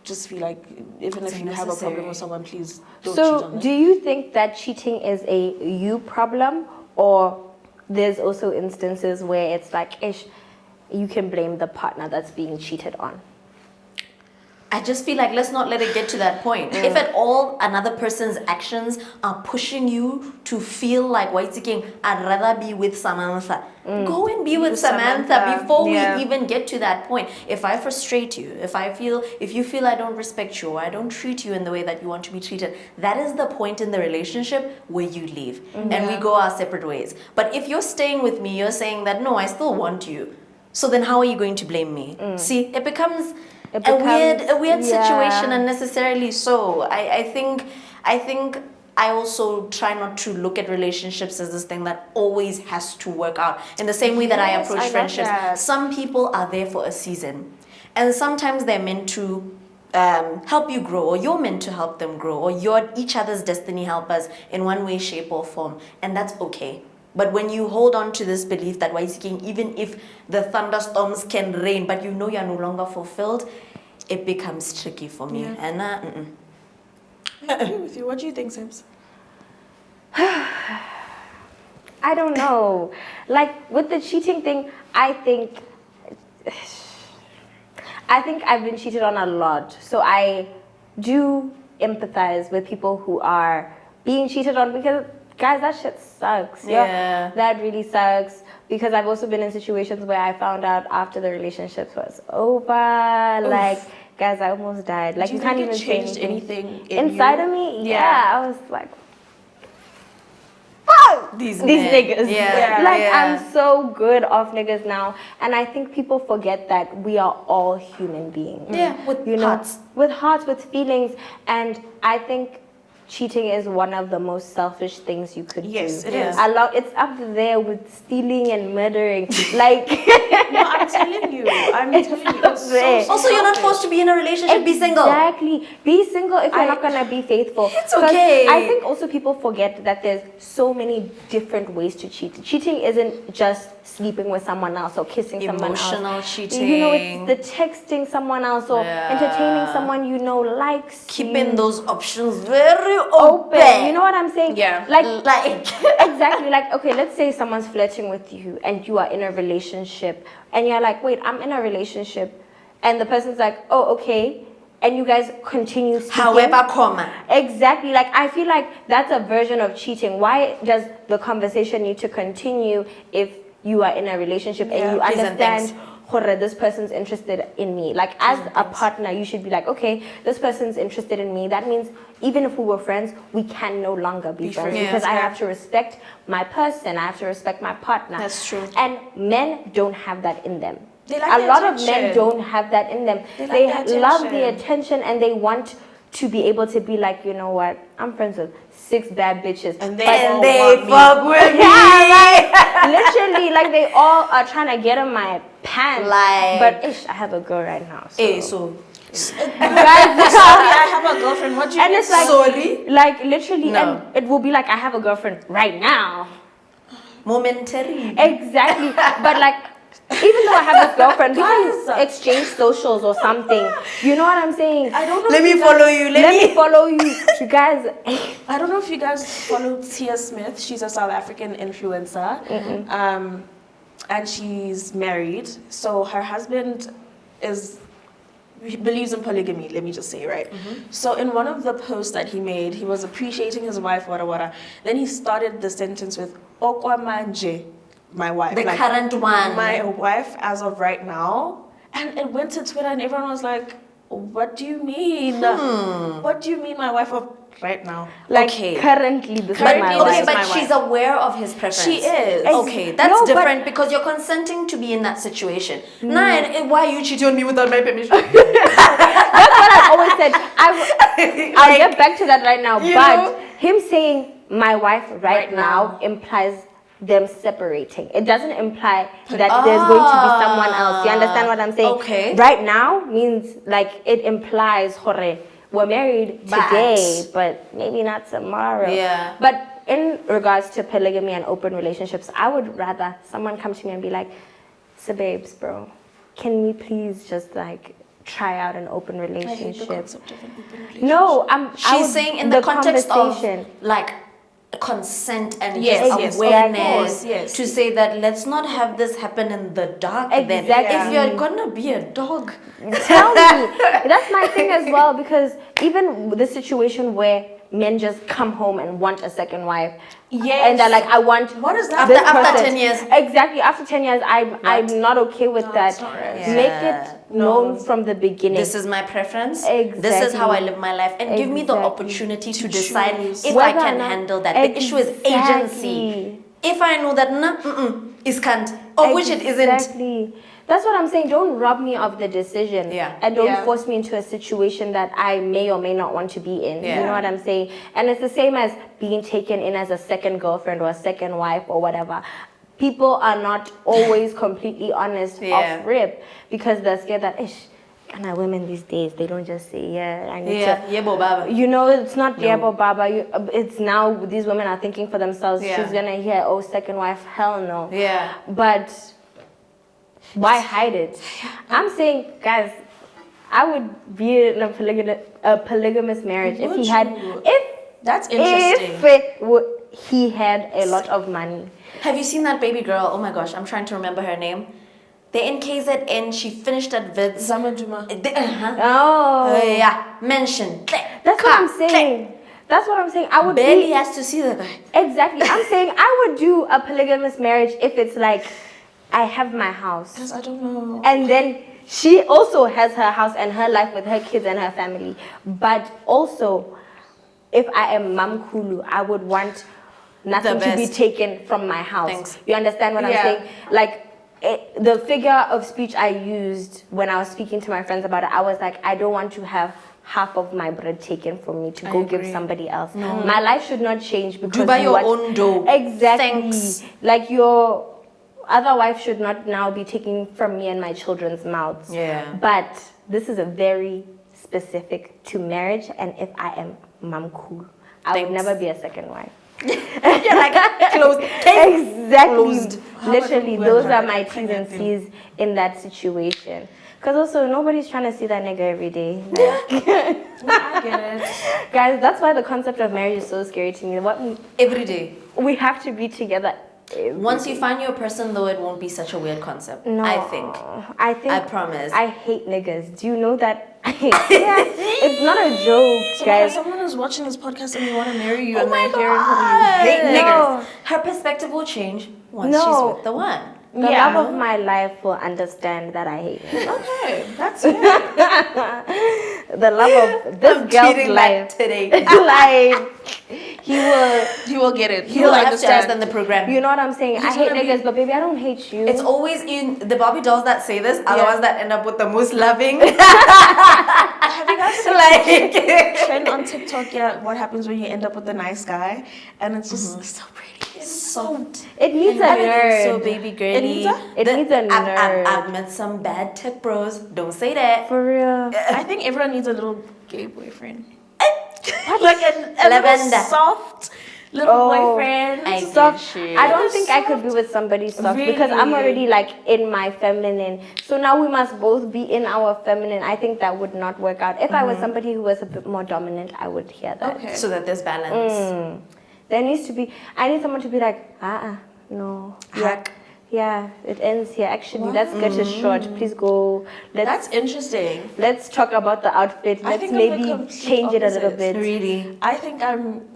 just feel like even if you have a problem unnecessary. with someone, please don't cheat So, on them. do you think that cheating is a you problem, or there's also instances where it's like, ish, you can blame the partner that's being cheated on? I just feel like let's not let it get to that point. If at all another person's actions are pushing you to feel like Waitikeng, I'd rather be with Samantha. Go and be with Samantha, Samantha, before yeah. we even get to that point. If I frustrate you, if you feel I don't respect you, or I don't treat you in the way that you want to be treated, that is the point in the relationship where you leave and we go our separate ways. But if you're staying with me, you're saying that no, I still want you. So then how are you going to blame me? See, it becomes a weird situation unnecessarily so. I think I also try not to look at relationships as this thing that always has to work out. In the same way that I Yes, approach I love friendships, that. some people are there for a season. And sometimes they're meant to help you grow, or you're meant to help them grow, or you're each other's destiny helpers in one way, shape, or form. And that's okay. But when you hold on to this belief that Waisikeng, even if the thunderstorms can rain, but you know you're no longer fulfilled, it becomes tricky for me. Yeah. And I agree with you. What do you think, Sims? I don't know. Like with the cheating thing, I think I've been cheated on a lot. So I do empathize with people who are being cheated on, because guys, that shit sucks. Yeah. That really sucks. Because I've also been in situations where I found out after the relationship was over. Like, guys, I almost died. Like, Do you can't think even it say changed anything. in Inside you? of me? Yeah. Yeah. I was like, fuck these men. niggas. Yeah. Like, Yeah. I'm so good off niggas now. And I think people forget that we are all human beings. Yeah, with hearts. With hearts, with feelings. And I think cheating is one of the most selfish things you could Yes, do. it is. It's up there with stealing and murdering. Like, No, I'm telling you. It's there. so also, you're not selfish. forced to be in a relationship. Be single. Exactly. Be single if you're not gonna be faithful. It's 'Cause okay. I think also people forget that there's so many different ways to cheat. Cheating isn't just sleeping with someone else or kissing someone else. Emotional cheating. You know, it's the texting someone else or Yeah. entertaining someone you know likes Keeping you. those options very Open. open. You know what I'm saying? Yeah. Like Exactly. Like, okay, let's say someone's flirting with you and you are in a relationship and you're like, wait, I'm in a relationship, and the person's like, oh, okay, and you guys continue speaking. However, comma. Exactly. Like, I feel like that's a version of cheating. Why does the conversation need to continue if you are in a relationship and you please and understand thanks. this person's interested in me? Like, as a partner, you should be like, okay, this person's interested in me. That means even if we were friends, we can no longer be friends, friends. because I Yeah. have to respect my person. I have to respect my partner. That's true. And men don't have that in them. They like A the lot of men attention. don't have that in them. They like They the love the attention. attention, and they want to be able to be like, you know what? I'm friends with 6 bad bitches. And they but all They want me. fuck with me. yeah, like, literally, like they all are trying to get in my pants. Like- but ish, I have a girl right now. So. Hey, so guys, Sorry, I have a girlfriend. What do you and mean? it's like, Sorry? like literally, No. and it will be like I have a girlfriend right now. momentary. Exactly, but like. Even though I have this girlfriend, we Guys. can exchange socials or something. You know what I'm saying? I don't know. Let if me you follow guys- you. Let me follow you. You guys. I don't know if you guys follow Tia Smith. She's a South African influencer. And she's married. So her husband he believes in polygamy, let me just say, right? So in one of the posts that he made, he was appreciating his wife, wada wada. Then he started the sentence with, Okwamanje. my wife. The current one. My wife as of right now. And it went to Twitter and everyone was like, what do you mean? What do you mean my wife of right now? Like Okay. currently, this Currently, is my Okay, wife. but my she's wife. aware of his preference. She is. Okay, that's No, but- different because you're consenting to be in that situation. Nah, why are you cheating on me without my permission? That's what I always said. I'll get back to that right now. you But know? him saying my wife right Right now implies them separating. It doesn't imply that there's going to be someone else. You understand what I'm saying? Okay. Right now means like it implies hore, we're married today, but maybe not tomorrow. Yeah. But in regards to polygamy and open relationships, I would rather someone come to me and be like, so babes, bro, can we please just like try out an open relationship? No, She's saying in the context conversation. of like consent and Yes, just yes, of awareness course, yes. to say that let's not have this happen in the dark. Then Exactly. if you're gonna be a dog, Tell me. That's my thing as well, because even the situation where men just come home and want a second wife. Yes. And they're like, I want What is that? this After person. 10 years. Exactly. After 10 years, I'm not okay with that. it's not right. Make Yeah. it known from the beginning. this is my preference. This is how I live my life, and give me the Exactly. opportunity to decide choose. if I Whether or can not- handle that. The issue is agency. Exactly. If I know that is can't, of which it isn't. Exactly. That's what I'm saying. Don't rob me of the decision. Yeah. And don't Yeah. force me into a situation that I may or may not want to be in. Yeah. You know what I'm saying? And it's the same as being taken in as a second girlfriend or a second wife or whatever. People are not always completely honest Yeah. off rip because they're scared that, kind of women these days, they don't just say, yeah, I need Yeah, to. yeah, baba. You know, it's not No. Yabo Baba. It's now these women are thinking for themselves. Yeah. She's gonna hear, oh, second wife, hell no. Yeah. But why hide it? I'm saying, guys, I would be in a polygamous marriage if Would he had, you? if That's interesting. he had a lot of money. Have you seen that baby girl? Oh my gosh, I'm trying to remember her name. They're in KZN. She finished at Vids. Zamaduma. Oh, Yeah, mention. that's what I'm saying. That's what I'm saying. I would Barely be, has to see the guy. exactly. I'm saying I would do a polygamous marriage if it's like I have my house. Because I don't know. And then she also has her house and her life with her kids and her family. But also, if I am Mam Kulu, I would want nothing to be best. taken from my house. Thanks. You understand what I'm Yeah. saying? Like, the figure of speech I used when I was speaking to my friends about it, I was like, I don't want to have half of my bread taken from me to go give somebody else. My life should not change because buy you your want- own dough. Exactly. Thanks. Like your other wife should not now be taking from me and my children's mouths. Yeah. But this is a very specific to marriage, and if I am Mam Cool, I would Thanks. never be a second wife. You're like closed. Exactly. Closed. Literally, How those about are you? my T's and C's in that situation. Because also, nobody's trying to see that nigga every day. I get it. Guys, that's why the concept of marriage is so scary to me. What Every day. we have to be together. Once you find your person, though, it won't be such a weird concept. No, I think. I promise. I hate niggas. Do you know that? Yeah, it's not a joke, So if guys. someone is watching this podcast and they want to marry you Oh and my they're hearing from you, God. hate No. niggas. Her perspective will change once No. she's with the one. The Yeah. love of my life will understand that I hate niggas. Okay, that's it. The love of this girl's tweeting life. that today. Like, He will get it. He'll have to understand the program. you know what I'm saying? I He's hate gonna be- niggas, but baby, I don't hate you. It's always in the Barbie dolls that say this are the Yeah. ones that end up with the most loving. Have you guys seen like, trend on TikTok? Yeah, what happens when you end up with a nice guy and it's just so pretty. It's so. it needs a nerd. so baby girly. It needs a- It needs a nerd. I've met some bad tech bros. Don't say that. For real. I think everyone needs a little gay boyfriend. Like a A little lavender. soft little Oh. boyfriend. I Soft. get you. I don't think I could be with somebody soft because I'm Really? already like in my feminine. So now we must both be in our feminine. I think that would not work out. If I was somebody who was a bit more dominant, I would hear that. Okay. So that there's balance. There needs to be. I need someone to be like, no, Hack. Yeah, it ends here. Actually, let's get it short. Please go. That's interesting. Let's talk about the outfit. I Let's think I'm the maybe complete change it a little opposite. bit. Really? I think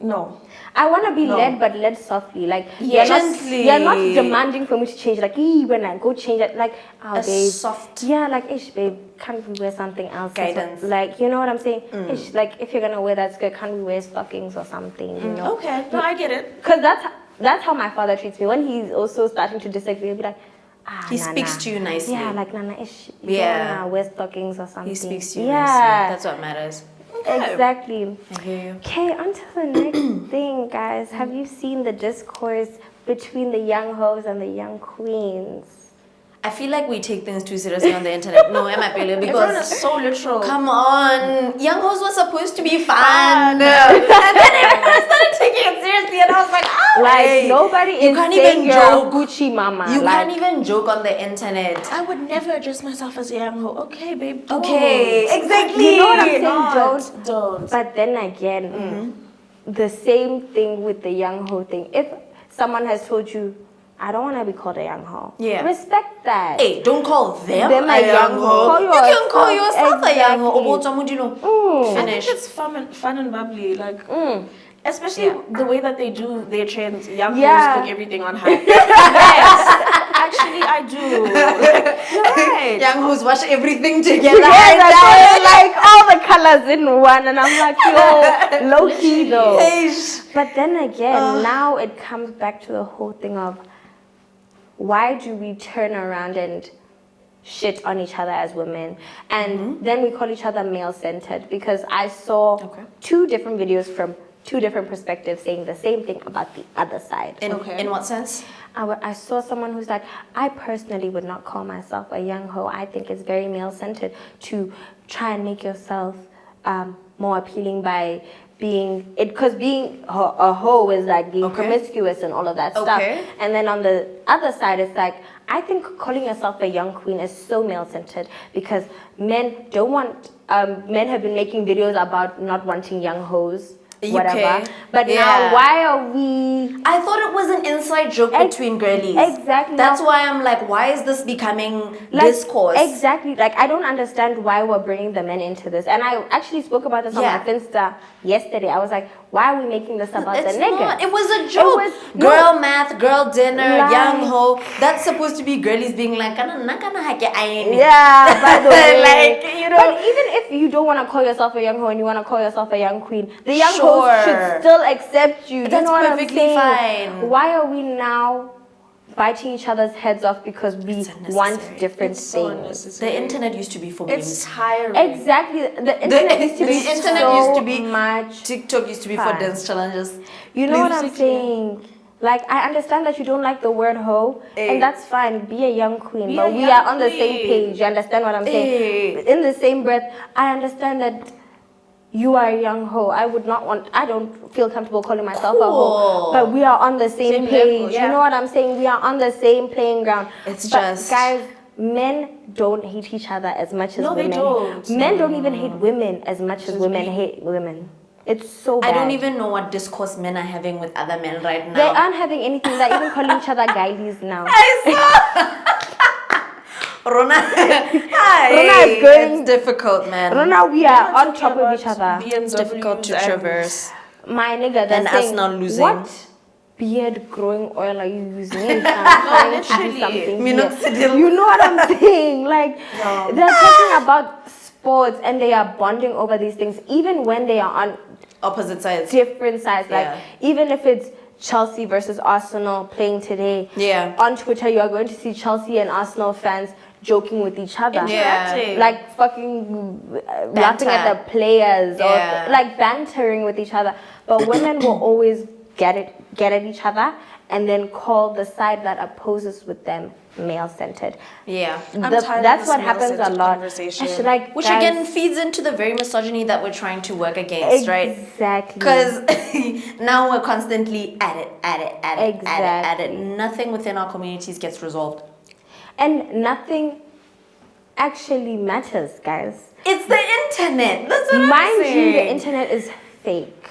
no. I want to be No. led, but led softly. Like, Gently. you're not demanding for me to change. Like, when I go change it, like, oh, babe. Soft. Yeah, like, ish, babe, can't we wear something else? Guidance. Like, you know what I'm saying? Ish, like, if you're going to wear that skirt, can't we wear stockings or something, you know? Okay, no, I get it. Because that's how my father treats me. When he's also starting to disagree, he'll be like, He Nana. speaks to you nicely. Yeah, like, Nana, ish, you Yeah. don't wanna wear stockings or something. He speaks to you yeah. nicely. That's what matters. Exactly. I hear you. Okay, on to the next thing, guys. Have you seen the discourse between the young hoes and the young queens? I feel like we take things too seriously on the internet. No, Emma Pele, Everyone is because so literal. come on, young hoes was supposed to be fun. And then everyone started taking it seriously, and I was like, Like, hey, nobody you is can't saying even you're joke. a Gucci mama. You like, can't even joke on the internet. I would never address myself as a young hoe. Okay, babe. Don't. Okay, exactly. You know what I'm saying? Not. Don't. Don't. But then again, the same thing with the young hoe thing. If someone has told you, I don't want to be called a young hoe. Yeah. Respect that. Hey, don't call them a young hoe. hoe. You can call yourself a young hoe. Exactly. I Finish. think it's fun and bubbly. Like, especially the way that they do their trends. Young Yeah. hoes cook everything on high. Yes. Actually, I do. You're right. Young hoes wash everything together. Yeah, like all the colors in one, and I'm like, yo, low key though. But then again, now it comes back to the whole thing of why do we turn around and shit on each other as women, and then we call each other male-centered? Because I saw two different videos from two different perspectives saying the same thing about the other side. In what sense? I saw someone who's like, I personally would not call myself a young hoe. I think it's very male-centered to try and make yourself more appealing by being it, because being a hoe is like being promiscuous and all of that stuff. And then on the other side, it's like, I think calling yourself a young queen is so male-centered because men don't want. Men have been making videos about not wanting young hoes. Whatever. But now, why are we... I thought it was an inside joke between girlies. Exactly. That's why I'm like, why is this becoming discourse? Exactly. Like, I don't understand why we're bringing the men into this. And I actually spoke about this on my Finsta yesterday. I was like, why are we making this about the nigga? It was a joke. Girl math, girl dinner, young hoe. That's supposed to be girlies being like, yeah, by the way. Like, you know. But even if you don't want to call yourself a young hoe and you want to call yourself a young queen, the young hoes should still accept you. That's you know what perfectly I'm saying? fine. Why are we now biting each other's heads off because we want different things? The internet used to be for memes. It's tiring. Exactly. The internet used to be so much TikTok used to be fun. for dance challenges. You know what I'm saying? Like, I understand that you don't like the word hoe, and that's fine. Be a young queen, but we are on the same page. You understand what I'm saying? In the same breath, I understand that you are a young hoe. I don't feel comfortable calling myself a hoe, but we are on the same page. Level, yeah. You know what I'm saying? We are on the same playing ground. It's but just... guys, men don't hate each other as much as women. They don't. Men don't even hate women as much as women hate women. It's so bad. I don't even know what discourse men are having with other men right now. They aren't having anything. They're even calling each other guilies now. Rona, Rona is going. It's difficult, man. Rona, we are on top of each other. It's difficult to traverse. My nigga, they're And saying, us not losing. what beard growing oil are you using? I'm trying to do something here. You know what I'm saying? Like, they're talking about sports and they are bonding over these things, even when they are on opposite sides. Different sides. Like, even if it's Chelsea versus Arsenal playing today, on Twitter, you are going to see Chelsea and Arsenal fans joking with each other. Like, fucking laughing at the players or like bantering with each other. But women will always get at each other and then call the side that opposes with them male-centered. That's what happens a lot. Like, which again feeds into the very misogyny that we're trying to work against, right? Exactly. Because now we're constantly at it. Nothing within our communities gets resolved. And nothing actually matters, guys. It's the internet. That's what I'm saying. Mind you, the internet is fake.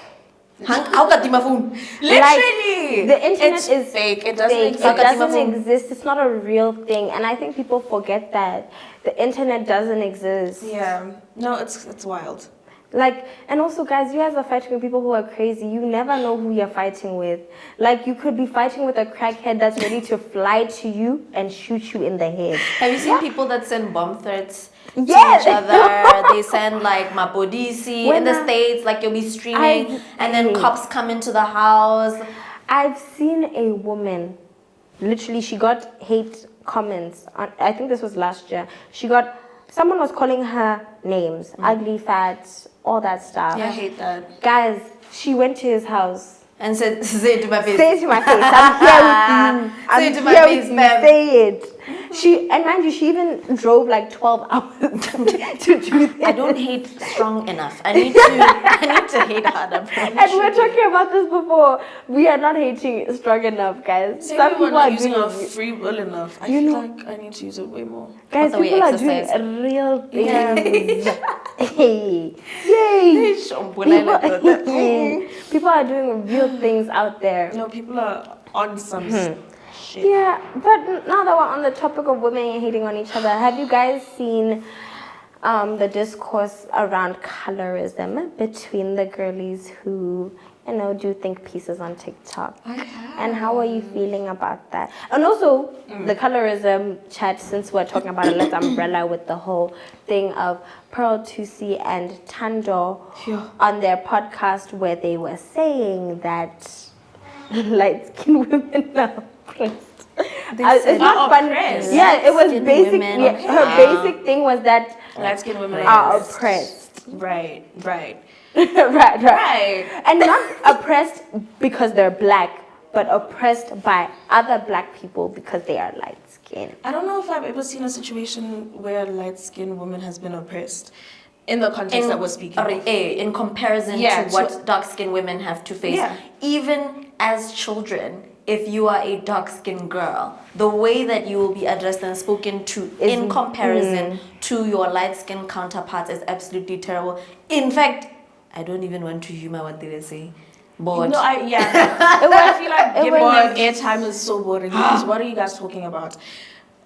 How got my phone? Literally. The internet It's is fake. It doesn't fake. exist. It doesn't exist. It's not a real thing. And I think people forget that. The internet doesn't exist. Yeah. No, it's wild. Like, and also, guys, you guys are fighting with people who are crazy. You never know who you're fighting with. Like, you could be fighting with a crackhead that's ready to fly to you and shoot you in the head. Have you seen people that send bomb threats to Yes. each other? They send like Mapodisi When in the I- States, like you'll be streaming, and then cops come into the house. I've seen a woman, literally, she got hate comments. I think this was last year. Someone was calling her names, ugly, fat, all that stuff. I hate that. Guys, she went to his house. And said, say it to my face. Say it to my face. I'm here with you. Say it I'm to my here face, with you. ma'am. Say it. And mind you, she even drove like 12 hours to do this. I don't hate strong enough. I need to hate harder. And we were talking about this before. We are not hating strong enough, guys. Maybe Some we're people not are using doing our free will enough. I You feel know- like I need to use it way more. guys. That's the way People are exercise. doing real things. Hey, yay! People are doing real things out there. No, people are on some shit. Yeah, but now that we're on the topic of women hating on each other, have you guys seen the discourse around colorism between the girlies who, do think pieces on TikTok? And how are you feeling about that? And also, the colorism chat, since we're talking about it, let's umbrella with the whole thing of Pearl Tusi and Tando on their podcast where they were saying that light-skinned women are oppressed. It's not fun. oppressed. Yeah, it was Light-skinned basic. women. Yeah, her basic thing was that Light-skinned women are oppressed. Right. right. Right. And not oppressed because they're black, but oppressed by other black people because they are light skinned. I don't know if I've ever seen a situation where a light-skinned woman has been oppressed in the context that we're speaking of. In comparison Yeah, to what dark-skinned women have to face. Yeah. Even as children, if you are a dark-skinned girl, the way that you will be addressed and spoken to in comparison to your light-skinned counterparts is absolutely terrible. In fact, I don't even want to humor what they were saying. But No, I feel like it giving was- them airtime is so boring because what are you guys talking about?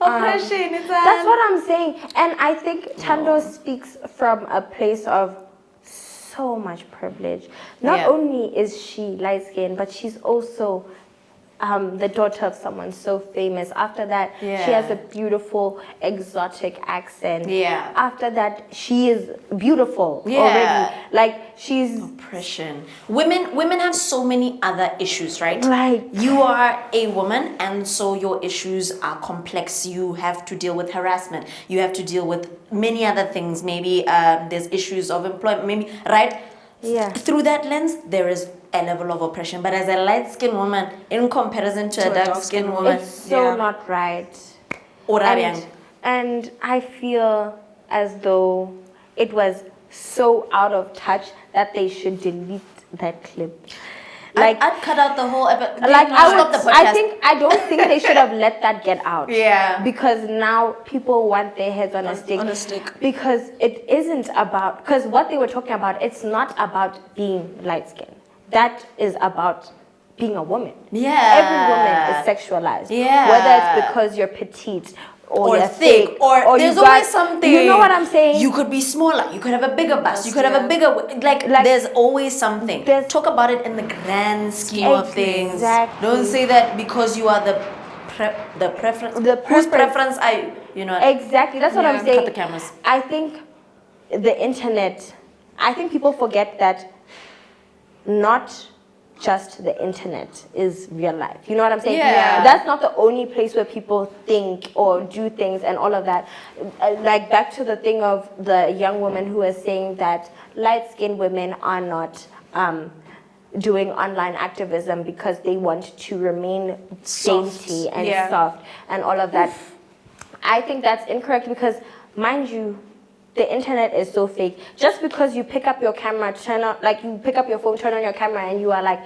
oppression, it's That's what I'm saying. And I think Tando speaks from a place of so much privilege. Not Yeah. only is she light skinned, but she's also the daughter of someone so famous. After that, she has Yeah. a beautiful exotic accent. Yeah. After that, she is beautiful Yeah. already. Like she's oppression. Women have so many other issues, right? Like- you are a woman, and so your issues are complex. You have to deal with harassment. You have to deal with many other things. Maybe there's issues of employment. Maybe right. Yeah. Through that lens, there is a level of oppression. But as a light-skinned woman, in comparison to a dark-skinned woman, it's so not right. Orabian. And I feel as though it was so out of touch that they should delete that clip. Like, I'd cut out the whole episode. like Stop the podcast. I don't think they should have let that get out. Yeah. Because now people want their heads on a stick. On a stick. Because it isn't about, because what they were talking about, it's not about being light skinned. That is about being a woman. Yeah. Every woman is sexualized. Yeah. Whether it's because you're petite or you're thick, or there's you got- always something. You know what I'm saying? You could be smaller. You could have a bigger bust. You could have a Yeah. bigger like. There's always something. There's- Talk about it in the grand scheme of things. Exactly. Don't say that because you are the preference. The Whose preference. preference Exactly. That's what I'm saying. Cut the cameras. I think the internet. I think people forget that not just the internet is real life. You know what I'm saying? Yeah. That's not the only place where people think or do things and all of that. Like back to the thing of the young woman who was saying that light-skinned women are not doing online activism because they want to remain Soft. dainty and Yeah. soft and all of that. I think that's incorrect because, mind you, the internet is so fake. Just because you pick up your camera, you pick up your phone, turn on your camera, and you are like,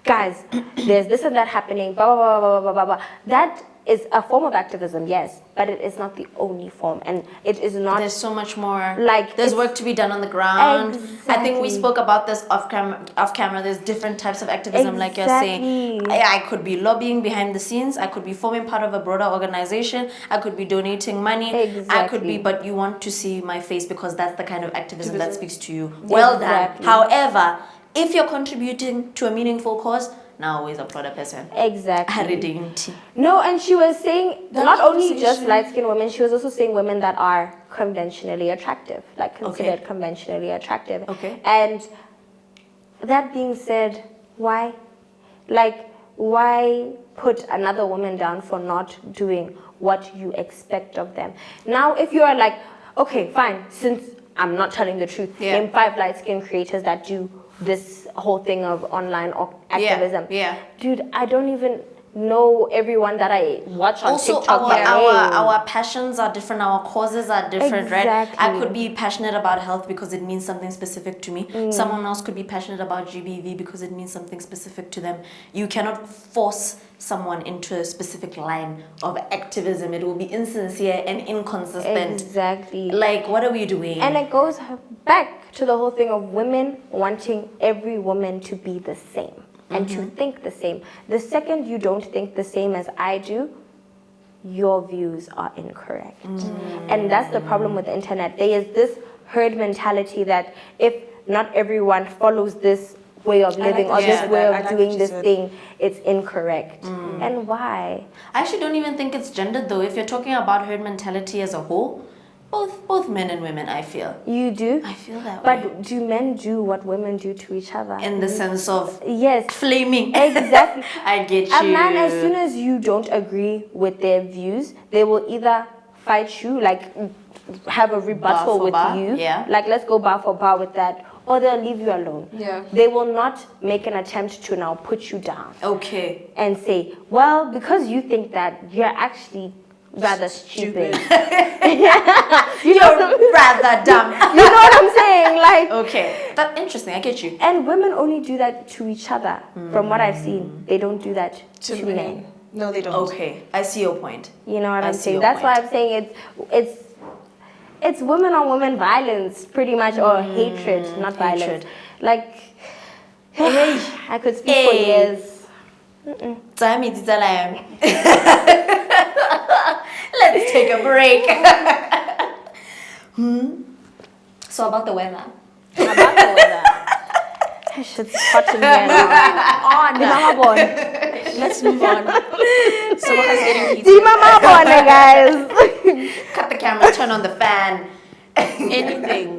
guys, there's this and that happening, blah, blah, blah, blah, blah, blah, blah. That is a form of activism, yes, but it is not the only form, and it is not. There's so much more. Like, there's it's- work to be done on the ground. I think we Exactly. spoke about this off camera. There's different types of activism, like you're saying. Exactly. I could be lobbying behind the scenes. I could be forming part of a broader organization. I could be donating money. I could be, Exactly. but you want to see my face because that's the kind of activism that speaks to you. Well Exactly. done. However, if you're contributing to a meaningful cause, now always applaud a person. Exactly. No, and she was saying not only just light-skinned women, she was also saying women that are conventionally attractive, like considered conventionally attractive. Okay. And that being said, why? Like, why put another woman down for not doing what you expect of them? Now, if you are like, okay, fine, since I'm not telling the truth, name 5 light-skinned creators that do this whole thing of online activism. Yeah. Dude, I don't even know everyone that I watch on Also, TikTok. by name. our passions are different, our causes are different, right? I Exactly. could be passionate about health because it means something specific to me. Someone else could be passionate about GBV because it means something specific to them. You cannot force someone into a specific line of activism. It will be insincere and inconsistent. Exactly. Like, what are we doing? And it goes back to the whole thing of women wanting every woman to be the same and to think the same. The second you don't think the same as I do, your views are incorrect. And that's the problem with the internet. There is this herd mentality that if not everyone follows this way of living or this way of doing this thing, it's incorrect. And why? I actually don't even think it's gendered though. If you're talking about herd mentality as a whole, both men and women, I feel. You do? I feel that way. But do men do what women do to each other? In the sense of Yes. flaming. Exactly. I get A you. man, as soon as you don't agree with their views, they will either fight you, like have a rebuttal for with bar, you, yeah. like let's go bar for bar with that, or they'll leave you alone. Yeah. They will not make an attempt to now put you down Okay. and say, well, because you think that, you're actually rather stupid. You're rather dumb. You know what I'm saying? Like, Okay. That's interesting. I get you. and women only do that to each other. From what I've seen, they don't do that to men. No, they don't. Okay. I see your point. You know what I I'm see saying? your That's why point. I'm saying it's women on women violence, pretty much, or hatred, not violence. Hatred. Like, I could speak for years. Time is Let's take a break. So about the weather. About the weather. It's hot in here now. Let's move on. Someone has getting heated. Guys. Cut the camera, turn on the fan. Anything.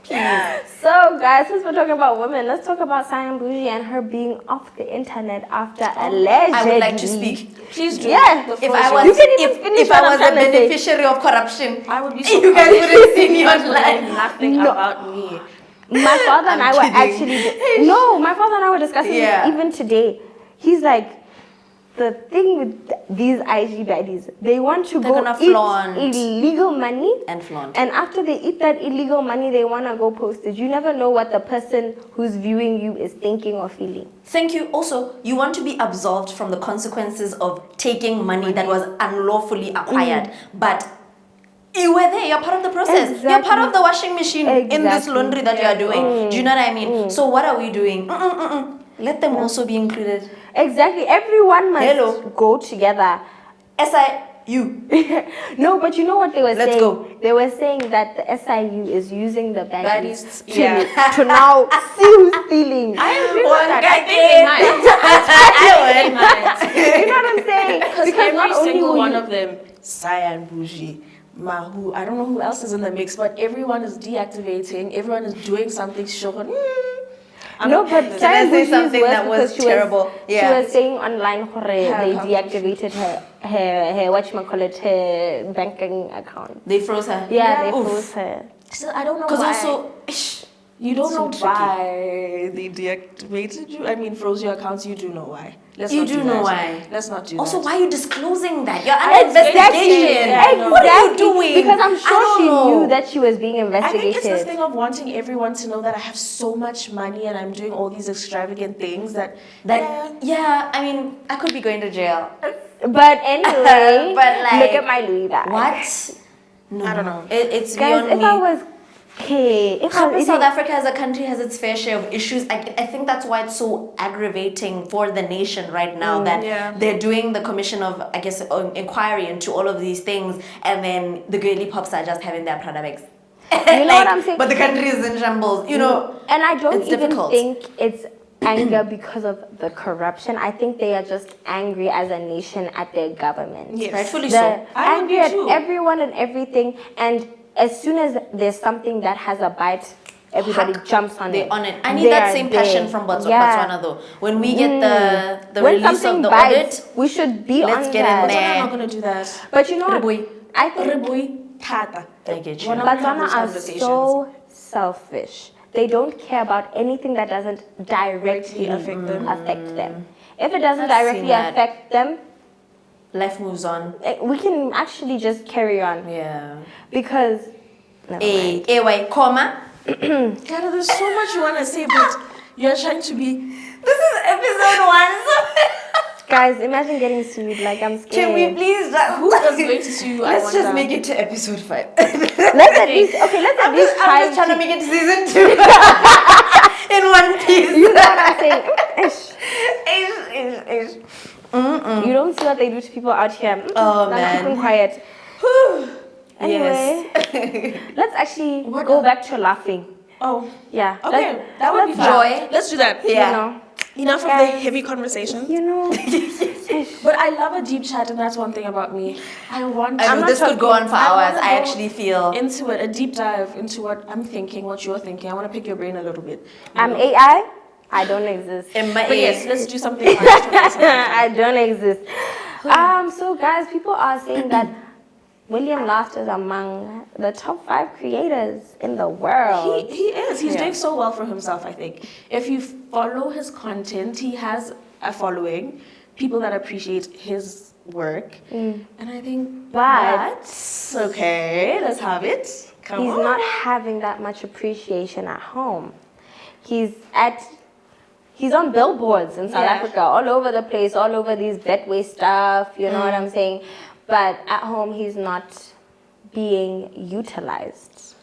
So, guys, since we're talking about women, let's talk about Cyan Bougie and her being off the internet after allegedly. I would like to speak. Please do. Yeah. If I was, You can even finish if what I I'm was a trying to say. beneficiary of corruption, I would be so you guys wouldn't see me You guys would online. know nothing about me. My father and I were kidding. actually my father and I were discussing this even today. He's like, the thing with these IG baddies, they want to They're go gonna eat flaunt. illegal money, And flaunt. and after they eat that illegal money, they want to go post it. You never know what the person who's viewing you is thinking or feeling. Thank you. Also, you want to be absolved from the consequences of taking money that was unlawfully acquired, but you were there. You're part of the process. You're part of the washing machine in this Exactly. laundry that you are doing. Do you know what I mean? So what are we doing? Let them also be included. Exactly. Everyone must go together. SIU. No, but you know what they were Let's saying? go. They were saying that the SIU is using the baddies Baddies, to now see who's stealing. I agree with One that. guy I think they might. You know what I'm saying? Because Because every not only single will one you- of them, Cyan Bougie, Mahu, I don't know who else is in the mix, but everyone is deactivating, everyone is doing something showing. No, but I Cyan say Bougie's something worse that was because she terrible? She Yeah. was saying online they account. deactivated her whatchamacallit, her banking account. They froze her. Yeah, they Oof. froze her. So I don't know Because why. also, You don't So know tricky. why they deactivated you. I mean, froze your accounts. You do know why. Let's You not do do know that. why. Let's not do also, that. why are you disclosing that? You're under investigation. Exactly. What are you doing? Because I'm I sure don't she know. knew that she was being I think investigated. it's this thing of wanting everyone to know that I have so much money and I'm doing all these extravagant things that I mean, I could be going to jail. But anyway, But, like, look at my Louis bag. What? No, I don't know. It's Guys, beyond if me. I was South Africa as a country has its fair share of issues. I think that's why it's so aggravating for the nation right now that they're doing the commission of, I guess, inquiry into all of these things, and then the girly pops are just having their Prada bags. You know what I'm saying? But the country is in shambles, you know. And I don't it's even difficult. think it's anger because of the corruption. I think they are just angry as a nation at their government. Yes. Rightfully They're so. I would angry be at too. everyone and everything. And as soon as there's something that has a bite, everybody jumps on They're it. on it. I need that same passion from Botswana though. When we get the When release something of the bites, audit, we should be let's on get in that. there. I'm not gonna do that. But you know what? Reboy. I think Reboy Tata. I get you. We're not gonna have Botswana those are conversations. so selfish. They don't care about anything that doesn't directly affect them. affect them. If it doesn't I've directly seen that. affect them, Life moves on. we can actually just carry on. Yeah. Because never mind. Wait, comma. Cara, there's so much you wanna say, but you're trying to be. This is episode 1. Guys, imagine getting sued. Like, I'm scared. Can we please? Who is going to sue you? I Let's just wonder. make it to episode 5. Let's at least I'm try just trying to make it to season 2 in one piece. You know what I'm saying? Ish. You don't see what they do to people out here. Oh, I'm man. keeping quiet. Anyway, let's actually go back to laughing. Oh, Yeah. okay. That would be let's fun. Joy. Let's do that. Yeah. You know. Enough of the heavy conversation. You know. But I love a deep chat, and that's one thing about me. I want. I I'm know not this could go on for I hours. wanna I go actually feel. into it, a deep dive into what I'm thinking, what you're thinking. I want to pick your brain a little bit. I'm AI. I don't exist. In my But yes, ears. let's do something. fun. Let's try something fun. I don't exist. So guys, people are saying that William Last is among the top 5 creators in the world. He is. He's doing so well for himself, I think. If you follow his content, he has a following, people that appreciate his work. And I think But that's okay. Let's have it. Come he's on. not having that much appreciation at home. He's on billboards in South Africa, all over the place, all over these Betway stuff, you know what I'm saying? But at home, he's not being utilized.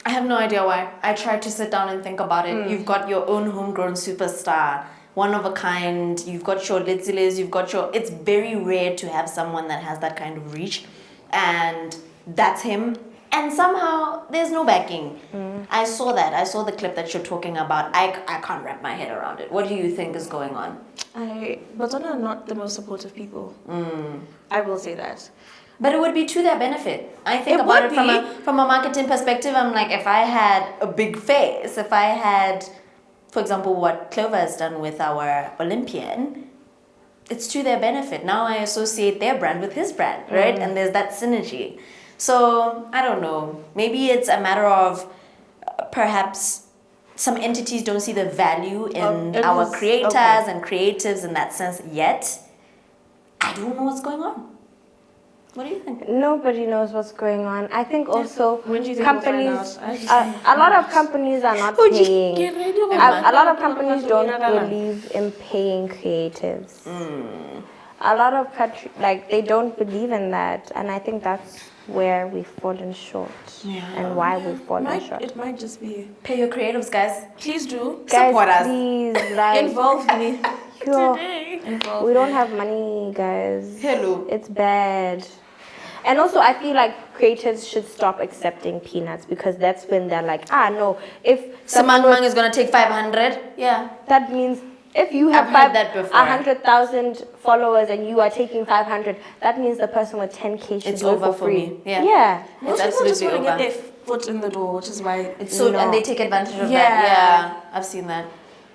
I have no idea why. I tried to sit down and think about it. You've got your own homegrown superstar, one of a kind. You've got your Litziles, you've got your... It's very rare to have someone that has that kind of reach. And that's him. And somehow, there's no backing. I saw that. I saw the clip that you're talking about. I can't wrap my head around it. What do you think is going on? Botswana are not the most supportive people. I will say that. But it would be to their benefit. I think It about would it from a marketing perspective. I'm like, if I had a big face, if I had, for example, what Clover has done with our Olympian, it's to their benefit. Now I associate their brand with his brand, right? And there's that synergy. So I don't know. Maybe it's a matter of perhaps some entities don't see the value in our creators and creatives in that sense yet. I don't know what's going on. What do you think? Nobody knows what's going on. I think also When do you think companies, we'll find out? a lot of companies are not paying. Get ready, A lot of companies don't believe in paying creatives. A lot of countries, like, they don't believe in that, and I think that's where we've fallen short, and why we've fallen short. It might just be. Pay your creatives, guys. Please do. Guys, support us. please, like, Involve me. yo, Today. Involve we don't have money, guys. Hello. It's bad. And also, I feel like creators should stop accepting peanuts, because that's when they're like, no, if Samang is gonna take 500. Yeah. that means if you have I've heard that before. 100,000 followers and you are taking 500, that means the person with 10K should It's go over for for free. me. Yeah. Yeah. Most It's people just absolutely want to get over. their foot in the door, which is why It's so, No. and they take advantage of Yeah. that. Yeah, I've seen that.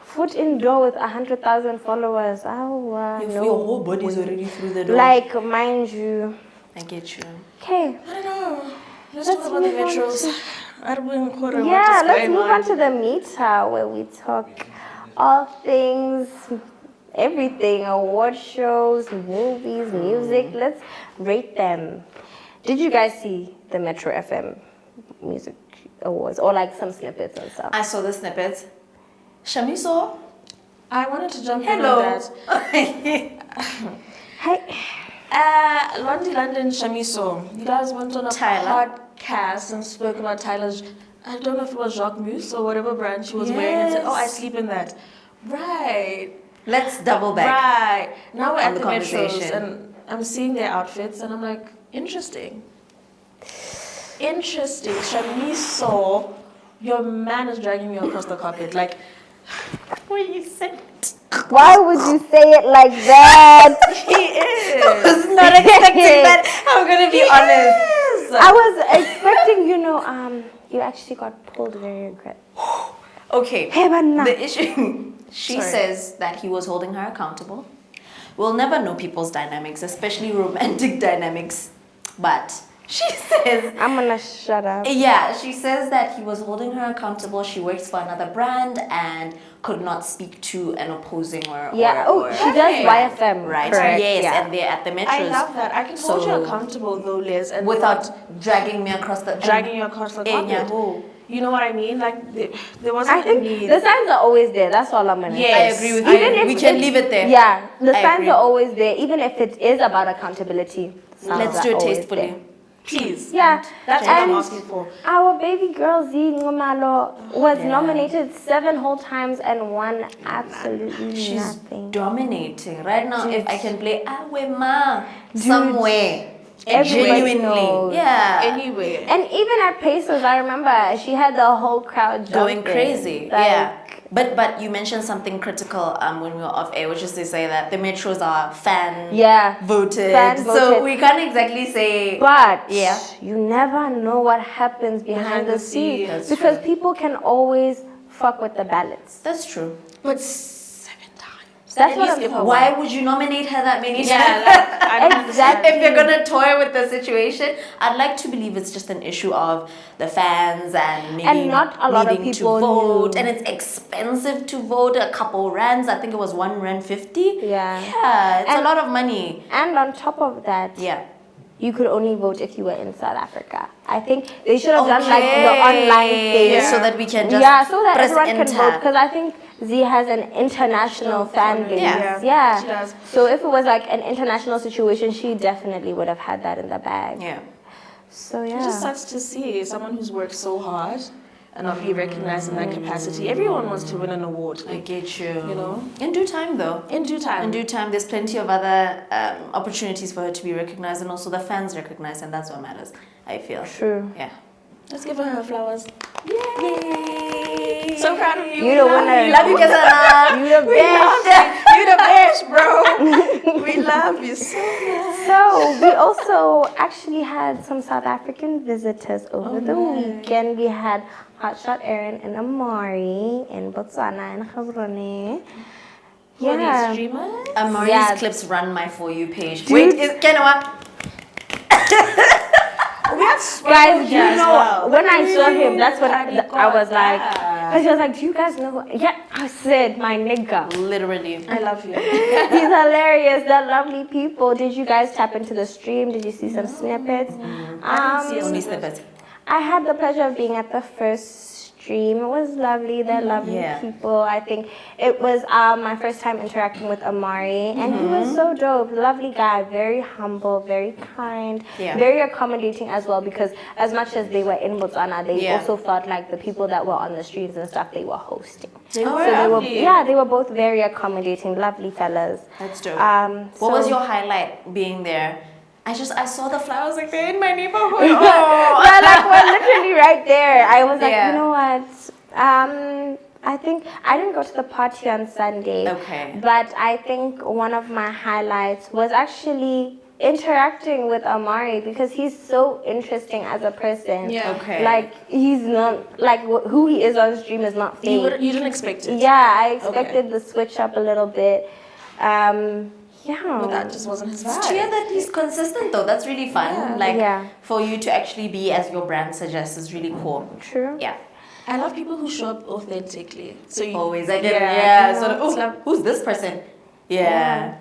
Foot in door with 100,000 followers. Oh, no. Your whole body is already through the door. Like, mind you. I get you. Okay. I don't know. Let's talk about the move on metros. Yeah, let's move on to the meter where we talk all things, everything, award shows, movies, music. Let's rate them. Did you guys see the Metro FM Music Awards, or like some snippets and stuff? I saw the snippets. Shamiso. I wanted to jump Hello. in on that. Hey, London, Shamiso. You guys went on a podcast and spoke about Tyler's. I don't know if it was Jacques Mousse or whatever brand she was wearing, and said, "Oh, I sleep in that." Right. Let's double back. Right. Now we're on at the the metros, conversation. and I'm seeing their outfits, and I'm like, interesting. Interesting. Shamiso, your man is dragging you across the carpet, like. When you said it. Why would you say it like that? He is. I was not expecting that. I'm gonna be honest. I was expecting, you actually got pulled very aggressive. Okay. Hey, Banna. The issue. She says that he was holding her accountable. We'll never know people's dynamics, especially romantic dynamics. But she says. I'm gonna shut up. Yeah, she says that he was holding her accountable. She works for another brand and could not speak to an opposing or. Yeah, or she does YFM. Right. Correct. Yes, yeah. and they're at the metros. I love that. I can hold you accountable though, Liz, and without dragging me across the. dragging you across the Yeah. carpet. You know what I mean? Like there wasn't I think a need. the signs are always there. That's all I'm gonna say. I agree with you. We can leave it there. Yeah, the I signs agree. are always there, even if it is about accountability. signs Let's are do it always tastefully. there. Please. Yeah, That's what I'm and asking for. our baby girl Z Ngumalo was nominated 7 whole times and won absolutely She's nothing. dominating right now. Dude. If I can play Awema somewhere, Everybody genuinely, knows. yeah, Anyway. And even at Pesos, I remember she had the whole crowd going jumping. crazy. Like, Yeah. But you mentioned something critical when we were off air, which is to say that the metros are fan voted. Fan So voted. we can't exactly say. But Yeah. you never know what happens behind the scenes That's because true. people can always fuck with the ballots. That's true. But 7 times. That's At what least I'm give her Why one. would you nominate her that many times? Yeah, like, I don't Exactly. If you're gonna toy with the situation, I'd like to believe it's just an issue of the fans and maybe And not a lot of needing people to vote, knew. and it's expensive to vote. A couple rands, I think it was R1.50. Yeah. Yeah, it's And- a lot of money. And on top of that, Yeah. you could only vote if you were in South Africa. I think they should have done like the online thing. Yeah. So that we can just so that press everyone can enter. vote. Because I think Z has an international fan base. Yeah. She does. So if it was like an international situation, she definitely would have had that in the bag. Yeah. So It just yeah. sucks to see someone who's worked so hard and not be recognized in that capacity. Everyone wants to win an award. I get you. You know? In due time, though. In due time. In due time, there's plenty of other opportunities for her to be recognized, and also the fans recognized, and that's what matters. I feel. True. Yeah. Let's give her flowers. Yay! So proud of you. You the winner. Love you, Kazana. You the best. You the best, bro. We love you so much. So we also actually had some South African visitors over the weekend. We had Hotshot Aaron and Amari in Botswana and Gaborone. Yeah. Streamers? Amari's Yeah. clips run my For You page. Dude. Wait, can I? We had Guys, you as know, well. when I saw him, that's when Really I was like, got because he was like, do you guys know who? Yeah, I said, my nigga. Literally. I love you. He's hilarious. They're lovely people. Did you guys tap into the stream? Did you see some snippets? I didn't see a Only snippet. snippets. I had the pleasure of being at the first stream. It was lovely. They're lovely Yeah. people. I think it was my first time interacting with Amari, and he was so dope. Lovely guy, very humble, very kind, Yeah. very accommodating as well. Because as much as they were in Botswana, they Yeah. also felt like the people that were on the streams and stuff they were hosting. They were So they were, lovely. yeah, they were both very accommodating, lovely fellas. That's dope. So- What was your highlight being there? I saw the flowers like they're in my neighborhood. Yeah, like we're literally right there. I was like, Yeah. you know what? I think I didn't go to the party on Sunday. Okay. But I think one of my highlights was actually interacting with Amari because he's so interesting as a person. Yeah. Okay. Like he's not like who he is on stream is not fake. You didn't expect it. Yeah, I expected the switch up a little bit. Yeah. But that just wasn't his It's vibe. clear that he's consistent though. That's really fun. Like Yeah. for you to actually be as your brand suggests is really cool. True. Yeah. I love people who show up authentically. So you Always. I get Yeah, it. Yeah. you know, Sort of, it's "Ooh, like- who's this person? Yeah.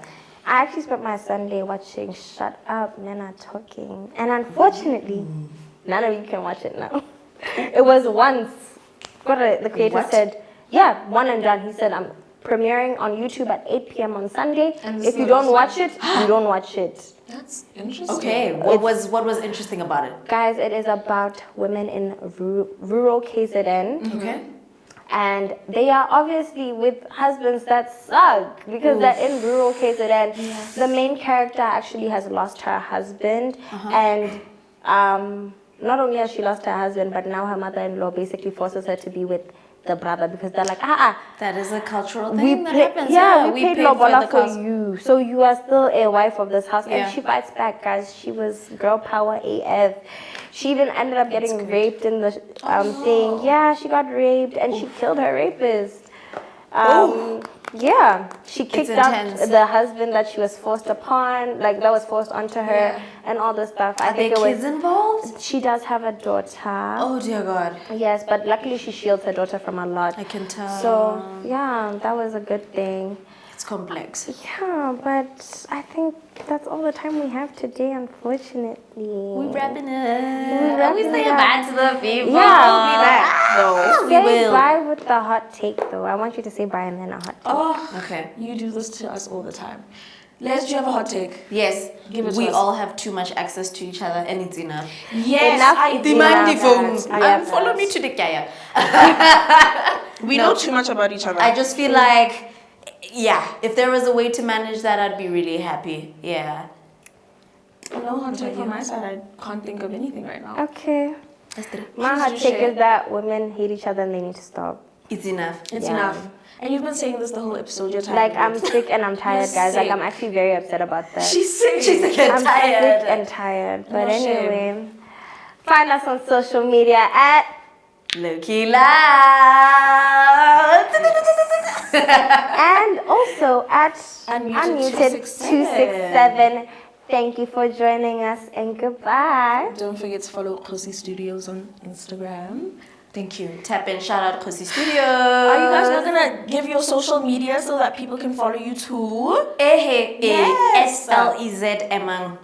I actually spent my Sunday watching Shut Up, Nana Talking. And unfortunately, none of you can watch it now. It was once. The creator What? said, yeah, one and done. He said, premiering on YouTube at 8 p.m. on Sunday. And If so you don't it's watch it, you don't watch it. That's interesting. Okay, what was interesting about it? Guys, it is about women in rural KZN. Okay. And they are obviously with husbands that suck because they're in rural KZN. Yes. The main character actually has lost her husband, and not only has she lost her husband, but now her mother-in-law basically forces her to be with the brother because they're like, That is a cultural we thing that happens. we paid lobola the for cause. you, so you are still a wife of this house. Yeah. And she fights back, guys. She was girl power AF. She even ended up getting raped in the thing. Yeah, she got raped and she killed her rapist. Yeah, she kicked out intense. the husband that she was forced upon, like that was forced onto her, and all this stuff. I Are there think it kids was. involved? She does have a daughter. Oh dear God. Yes, but luckily she shields her daughter from a lot. I can tell. So yeah, that was a good thing. It's complex. Yeah, but I think that's all the time we have today, unfortunately. We're wrapping it. We're Are we wrapping saying it up. bye to the people? Yeah. We'll be back though. We Say will. bye with the hot take, though. I want you to say bye and then a hot take. Oh, Okay. you do this to us all the time. Les, do you have a hot take? Yes. Give it to we us. all have too much access to each other and it's enough. Yes, Enough I is Demand the enough. phones. Yeah. And follow me to the kaya. We know too much about each other. I just feel like, yeah, if there was a way to manage that, I'd be really happy. Yeah. No hot take from my side. I can't think of anything right now. Okay. That's it. My Please hot do take share. is that women hate each other and they need to stop. It's enough. It's Yeah. enough. And you've been saying this the whole episode. You're tired. Like, of I'm it. sick and I'm tired, You're guys. Like, sick. I'm actually very upset about that. She's sick. She's sick and I'm tired. sick and tired. But No shame. anyway, find us on social media at Lowkey Loud. and also at Unmuted Unmuted267. Thank you for joining us and goodbye. Don't forget to follow Kgosi Studios on Instagram. Thank you. Tap in. Shout out Kgosi Studios. Are you guys not gonna give your social media so that people can follow you too? Yes. SLEZ Emang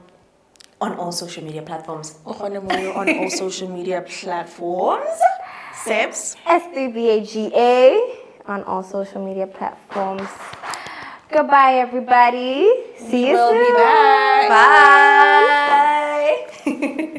on all social media platforms. Ogone Moyo on all social media platforms. Sebs. S3BAGA on all social media platforms. Goodbye, everybody. See you We'll soon. be back. Bye.